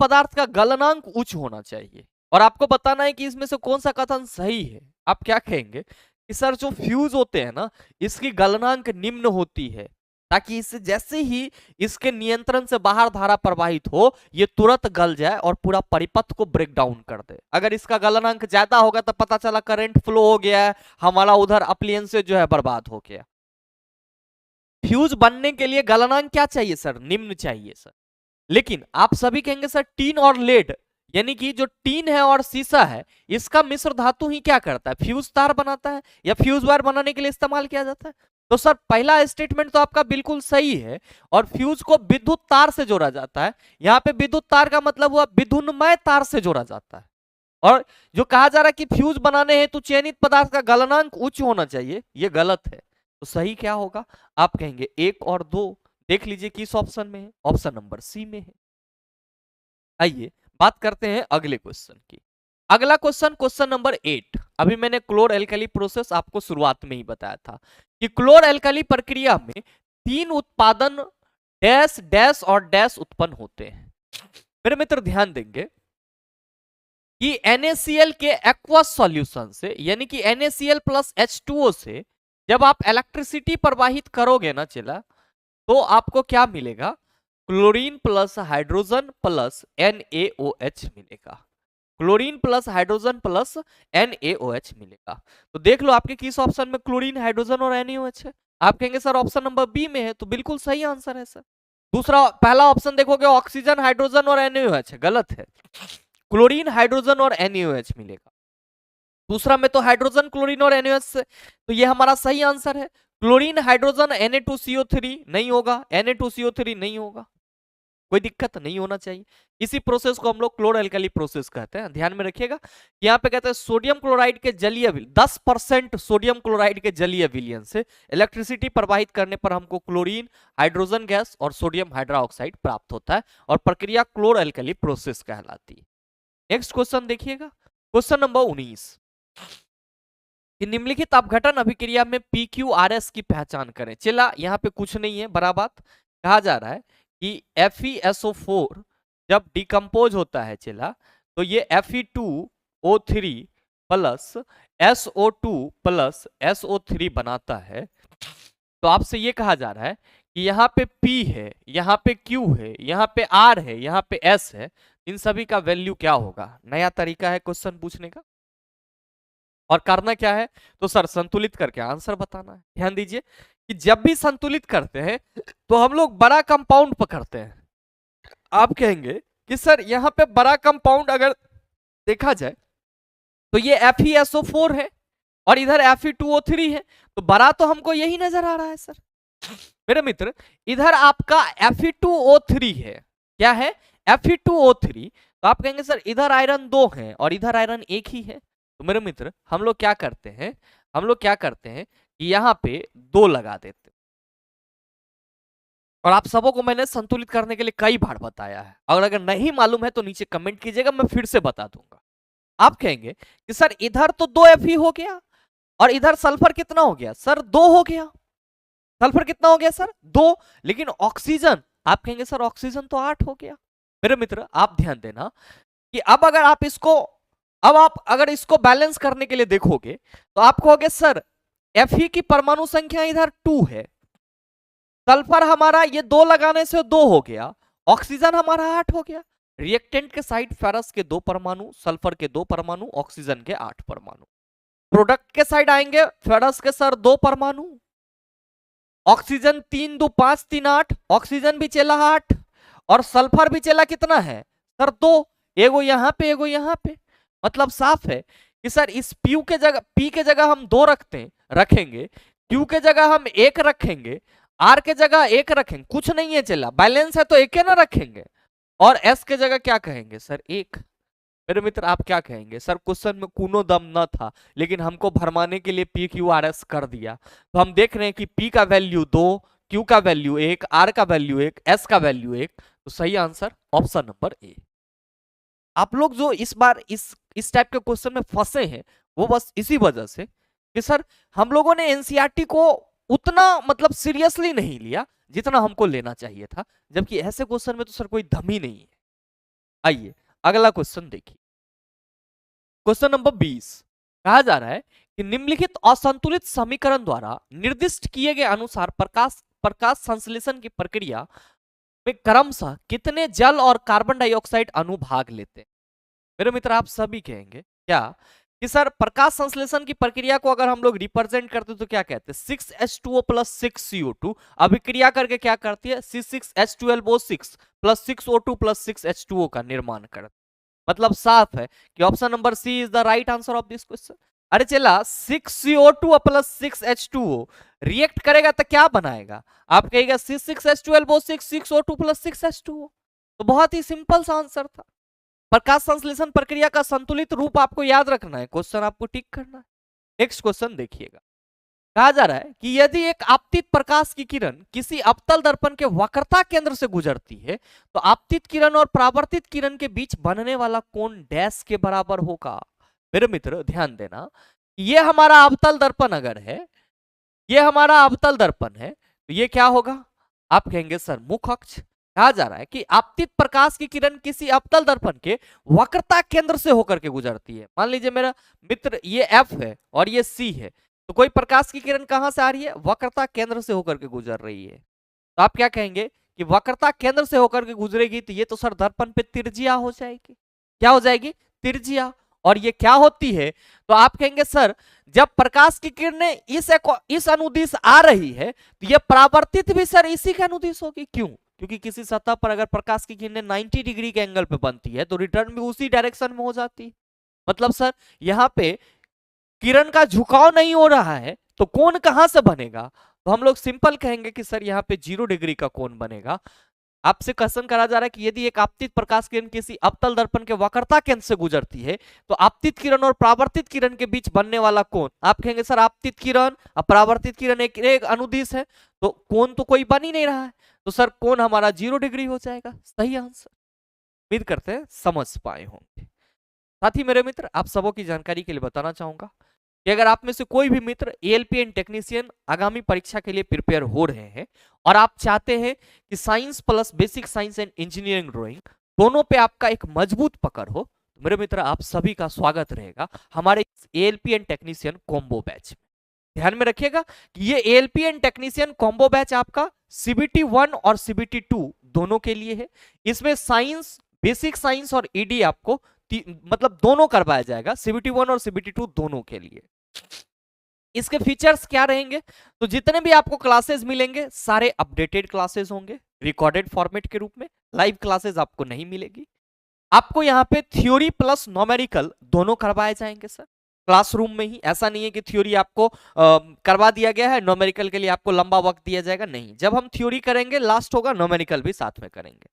पदार्थ का गलनांक उच्च होना चाहिए। और आपको बताना है कि इसमें से कौन सा कथन सही है। आप क्या कहेंगे कि सर जो फ्यूज होते हैं ना, इसकी गलनांक निम्न होती है, ताकि इससे जैसे ही इसके नियंत्रण से बाहर धारा प्रवाहित हो ये तुरंत गल जाए और पूरा परिपथ को ब्रेक डाउन कर दे। अगर इसका गलनांक ज्यादा होगा तो पता चला करंट फ्लो हो गया है, हमारा उधर अप्लायंस जो है बर्बाद हो गया। फ्यूज बनने के लिए गलनांक क्या चाहिए सर, निम्न चाहिए सर। लेकिन आप सभी कहेंगे सर टीन और लेड, यानी कि जो टीन है और सीसा है, इसका मिश्र धातु ही क्या करता है, फ्यूज तार बनाता है या फ्यूज वायर बनाने के लिए इस्तेमाल किया जाता है। तो सर पहला स्टेटमेंट तो आपका बिल्कुल सही है, और फ्यूज को विद्युत तार से जोड़ा जाता है। यहाँ पे विद्युत तार का मतलब हुआ विद्युन्मय तार से जोड़ा जाता है। और जो कहा जा रहा है कि फ्यूज बनाने हैं तो चयनित पदार्थ का गलनांक उच्च होना चाहिए, ये गलत है। तो सही क्या होगा, आप कहेंगे 1 और 2। देख लीजिए किस ऑप्शन में है, ऑप्शन नंबर सी में है। आइए बात करते हैं अगले क्वेश्चन की। अगला क्वेश्चन, क्वेश्चन नंबर 8। अभी मैंने क्लोर एल्कली प्रोसेस आपको शुरुआत में ही बताया था कि क्लोर एल्कली प्रक्रिया में 3 उत्पादन डैश डैश और डैश उत्पन्न होते हैं। मेरे मित्र ध्यान देंगे कि NaCl के एक्वस सॉल्यूशन से, यानी कि NaCl प्लस H2O से जब आप इलेक्ट्रिसिटी प्रवाहित करोगे ना चला, तो आपको क्या मिलेगा, chlorine plus hydrogen plus NaOH मिलेगा। Chlorine plus hydrogen plus NaOH मिलेगा। तो देख लो आपके किस ऑप्शन में क्लोरीन, हाइड्रोजन और NaOH है। आप कहेंगे सर ऑप्शन नंबर बी में है, तो बिल्कुल सही आंसर है सर। दूसरा, पहला ऑप्शन देखोगे ऑक्सीजन, हाइड्रोजन और NaOH है, गलत है। क्लोरीन, हाइड्रोजन और NaOH मिलेगा। दूसरा में तो हाइड्रोजन, क्लोरीन और NaOH से, तो ये हमारा सही आंसर है। क्लोरीन, हाइड्रोजन, Na2CO3 नहीं होगा, Na2CO3 नहीं होगा, कोई दिक्कत नहीं होना चाहिए। इसी प्रोसेस को हम लोग क्लोर एल्कली प्रोसेस कहते हैं। ध्यान में रखिएगा, यहाँ पे कहते हैं सोडियम क्लोराइड के जलीय 10% सोडियम क्लोराइड के जलीय विलयन से इलेक्ट्रिसिटी प्रवाहित करने पर हमको क्लोरीन, हाइड्रोजन गैस और सोडियम हाइड्रोक्साइड प्राप्त होता है, और प्रक्रिया क्लोर एल्कली प्रोसेस कहलाती है। नेक्स्ट क्वेश्चन देखिएगा, क्वेश्चन नंबर 19। निम्नलिखित अपघटन अभिक्रिया में PQRS की पहचान करें। चला यहाँ पे कुछ नहीं है, बड़ा बात कहा जा रहा है कि FeSO4 जब डिकम्पोज होता है चला, तो ये Fe2O3 plus SO2 plus SO3 बनाता है। तो आपसे ये कहा जा रहा है कि यहाँ पे P है, यहाँ पे Q है, यहाँ पे R है, यहाँ पे S है, इन सभी का वैल्यू क्या होगा। नया तरीका है क्वेश्चन पूछने का, और करना क्या है, तो सर संतुलित करके आंसर बताना है। ध्यान दीजिए कि जब भी संतुलित करते हैं तो हम लोग बड़ा कंपाउंड पकड़ते हैं। आप कहेंगे कि सर यहाँ पे बड़ा कंपाउंड अगर देखा जाए तो ये FeSO4 है और इधर Fe2O3 है, तो बड़ा तो हमको यही नजर आ रहा है सर। मेरे मित्र इधर आपका Fe2O3 है, क्या है, Fe2O3। तो आप कहेंगे सर इधर आयरन 2 है और इधर आयरन 1 ही है। तो मेरे मित्र हम लोग क्या करते हैं, कि यहाँ पे 2 लगा देते हैं। और आप सबों को मैंने संतुलित करने के लिए कई बार बताया है, और अगर नहीं मालूम है तो नीचे कमेंट कीजिएगा, मैं फिर से बता दूंगा। आप कहेंगे कि सर इधर तो 2 Fe हो गया और इधर सल्फर कितना हो गया सर 2 हो गया। सल्फर कितना हो गया सर 2। लेकिन ऑक्सीजन आप कहेंगे सर ऑक्सीजन तो 8 हो गया। मेरे मित्र आप ध्यान देना कि अब अगर आप इसको बैलेंस करने के लिए देखोगे तो आप कहोगे सर Fe की परमाणु संख्या इधर 2 है, सल्फर हमारा ये 2 लगाने से 2 हो गया, ऑक्सीजन हमारा 8 हो गया। रिएक्टेंट के साइड फेरस के 2 परमाणु, सल्फर के 2 परमाणु, ऑक्सीजन के 8 परमाणु। प्रोडक्ट के साइड आएंगे फेरस के सर 2 परमाणु, ऑक्सीजन 3 2 5 3 8, ऑक्सीजन भी चला 8 और सल्फर भी चला कितना है सर 2, एगो यहां पे एगो यहां पे। मतलब साफ है कि सर इस पी के जगह हम 2 रखेंगे, क्यू के जगह हम 1 रखेंगे, आर के जगह 1 रखेंगे, कुछ नहीं है चला, बैलेंस है तो 1 ना रखेंगे। और एस के जगह क्या कहेंगे सर 1। मेरे मित्र आप क्या कहेंगे सर क्वेश्चन में कूनो दम न था लेकिन हमको भरमाने के लिए पी क्यू आर एस कर दिया। तो हम देख रहे हैं कि पी का वैल्यू 2, क्यू का वैल्यू 1, आर का वैल्यू 1, एस का वैल्यू 1। तो सही आंसर ऑप्शन नंबर ए। आप लोग जो इस बार इस टाइप के क्वेश्चन में फंसे हैं वो बस इसी वजह से कि सर हम लोगों ने एनसीईआरटी को उतना मतलब सीरियसली नहीं लिया जितना हमको लेना चाहिए था, जबकि ऐसे क्वेश्चन में तो सर कोई दम ही नहीं है। आइए अगला क्वेश्चन देखिए, क्वेश्चन नंबर 20 कहा जा रहा है कि निम्नलिखित असंतुलित समीकरण द्वारा निर्दिष्ट किए गए अनुसार प्रकाश संश्लेषण की प्रक्रिया में क्रमशः कितने जल और कार्बन डाइऑक्साइड अणु भाग लेते हैं। मेरे मित्र आप सभी कहेंगे क्या कि सर प्रकाश संश्लेषण की प्रक्रिया को अगर हम लोग रिप्रेजेंट करते तो क्या कहते हैं 6H2O + 6CO2 अभिक्रिया करके क्या करती है C6H12O6 + 6O2 + 6H2O का निर्माण करती है। मतलब साफ है कि option number C is the right answer of this question. अरे चला 6CO2 + 6H2O रिएक्ट करेगा तो क्या बनाएगा, आप कहेगा C6H12O6 6O2 + 6H2O। तो बहुत ही सिंपल सा आंसर था। प्रकाश संश्लेषण प्रक्रिया का संतुलित रूप आपको याद रखना है, क्वेश्चन आपको टिक करना है। नेक्स्ट क्वेश्चन देखिएगा, कहा जा रहा है कि यदि एक आपतित प्रकाश की किरण किसी अवतल दर्पण के वक्रता केंद्र से गुजरती है तो आपतित किरण और परावर्तित किरण के बीच बनने वाला कोण डैश के बराबर होगा। मेरे मित्र ध्यान देना, ये हमारा अवतल दर्पण अगर है, ये हमारा अवतल दर्पण है तो ये क्या होगा, आप कहेंगे सर मुख अक्ष। कहा जा रहा है कि आपतित प्रकाश की किरण किसी अवतल दर्पण के वक्रता केंद्र से होकर के गुजरती है। मान लीजिए मेरा मित्र ये एफ है और ये सी है, तो कोई प्रकाश की किरण कहां से आ रही है, वक्रता केंद्र से होकर के गुजर रही है। तो आप क्या कहेंगे कि वक्रता केंद्र से होकर के गुजरेगी तो ये तो सर दर्पण पे तिरछिया हो जाएगी। क्या हो जाएगी, तिरछिया। और ये क्या होती है, तो आप कहेंगे सर जब प्रकाश की किरणें इस अनुदिश आ रही है तो ये परावर्तित भी सर इसी के अनुदिश होगी। क्यों, क्योंकि किसी सतह पर अगर प्रकाश की किरणें 90 डिग्री के एंगल पे बनती है तो रिटर्न भी उसी डायरेक्शन में हो जाती है। मतलब सर यहाँ पे किरण का झुकाव नहीं हो रहा है तो कोण कहां से बनेगा, तो हम लोग सिंपल कहेंगे कि सर यहाँ पे 0 डिग्री का कोण बनेगा। आपसे क्वेश्चन करा जा रहा है कि यदि एक आपतित प्रकाश किरण किसी अवतल दर्पण के वक्रता केंद्र से गुजरती है तो आपतित किरण और परावर्तित किरण के बीच बनने वाला कोण, आप कहेंगे सर आपतित किरण और परावर्तित किरण एक अनुदिश है तो कोण तो कोई बन ही नहीं रहा है, तो सर कोण हमारा 0 डिग्री हो जाएगा। सही आंसर, उम्मीद करते हैं समझ पाए होंगे। साथ ही मेरे मित्र आप सबों की जानकारी के लिए बताना चाहूंगा कि अगर आप में से कोई भी मित्र एएलपी एंड टेक्नीशियन आगामी परीक्षा के लिए प्रिपेयर हो रहे हैं और आप चाहते हैं कि science plus basic science and engineering drawing दोनों पे आपका एक मजबूत पकड़ हो, तो मेरे मित्र आप सभी का स्वागत रहेगा हमारे ALP and technician combo batch में। ध्यान में रखिएगा कि ये ALP and technician combo batch आपका सीबीटी 1 और सीबीटी 2 दोनों के लिए है। इसमें साइंस, बेसिक साइंस और ईडी आपको मतलब दोनों करवाया जाएगा, सीबीटी 1 और सीबीटी 2 दोनों के लिए। इसके फीचर्स क्या रहेंगे, तो जितने भी आपको क्लासेस मिलेंगे सारे अपडेटेड क्लासेस होंगे रिकॉर्डेड फॉर्मेट के रूप में, लाइव क्लासेस आपको नहीं मिलेगी। आपको यहाँ पे थ्योरी प्लस न्यूमेरिकल दोनों करवाए जाएंगे सर क्लासरूम में ही। ऐसा नहीं है कि थ्योरी आपको करवा दिया गया है, न्यूमेरिकल के लिए आपको लंबा वक्त दिया जाएगा, नहीं। जब हम थ्योरी करेंगे लास्ट होगा न्यूमेरिकल भी साथ में करेंगे।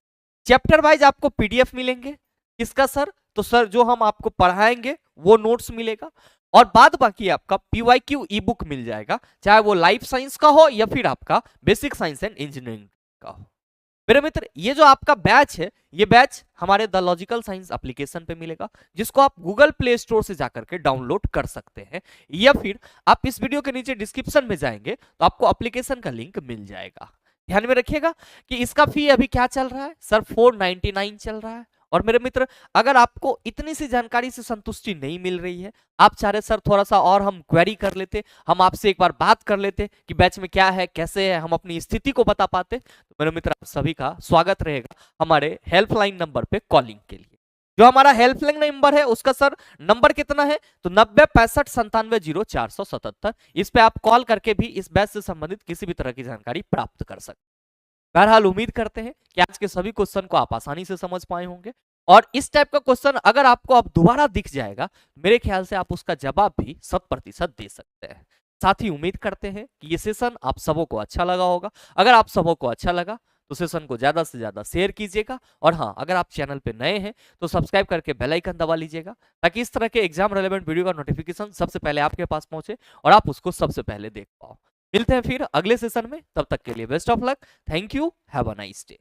चैप्टर वाइज आपको पीडीएफ मिलेंगे, किसका सर, तो सर जो हम आपको पढ़ाएंगे वो नोट्स मिलेगा और बाद बाकी आपका पीवाईक्यू ई बुक मिल जाएगा, चाहे वो लाइफ साइंस का हो या फिर आपका बेसिक साइंस एंड इंजीनियरिंग का हो। मेरे मित्र ये जो आपका बैच है, ये बैच हमारे द लॉजिकल साइंस एप्लीकेशन पे मिलेगा, जिसको आप गूगल प्ले स्टोर से जाकर के डाउनलोड कर सकते हैं, या फिर आप इस वीडियो के नीचे डिस्क्रिप्शन में जाएंगे तो आपको एप्लीकेशन का लिंक मिल जाएगा। ध्यान में रखिएगा कि इसका फी अभी क्या चल रहा है सर, 499 चल रहा है। और मेरे मित्र, अगर आपको इतनी सी जानकारी से संतुष्टि नहीं मिल रही है, आप चाह रहे सर थोड़ा सा और हम क्वेरी कर लेते, हम आपसे एक बार बात कर लेते कि बैच में क्या है कैसे है, हम अपनी स्थिति को बता पाते, तो मेरे मित्र आप सभी का स्वागत रहेगा हमारे हेल्पलाइन नंबर पे कॉलिंग के लिए। जो हमारा हेल्पलाइन नंबर है उसका सर नंबर कितना है, तो 9065970477। इस पे आप कॉल करके भी इस बैच से संबंधित किसी भी तरह की जानकारी प्राप्त कर सकते। बहरहाल उम्मीद करते हैं कि आज के सभी क्वेश्चन को आप आसानी से समझ पाए होंगे, और इस टाइप का क्वेश्चन अगर आपको अब दोबारा दिख जाएगा, मेरे ख्याल से आप उसका जवाब भी 100% दे सकते हैं। साथ ही उम्मीद करते हैं कि ये सेशन आप सबों को अच्छा लगा होगा। अगर आप सबों को अच्छा लगा तो सेशन को ज्यादा से ज्यादा शेयर कीजिएगा, और हाँ, अगर आप चैनल पे नए हैं तो सब्सक्राइब करके बेल आइकन दबा लीजिएगा, ताकि इस तरह के एग्जाम रेलेवेंट वीडियो का नोटिफिकेशन सबसे पहले आपके पास पहुंचे और आप उसको सबसे पहले देख पाओ। मिलते हैं फिर अगले सेशन में, तब तक के लिए best of luck. Thank you, have a nice day.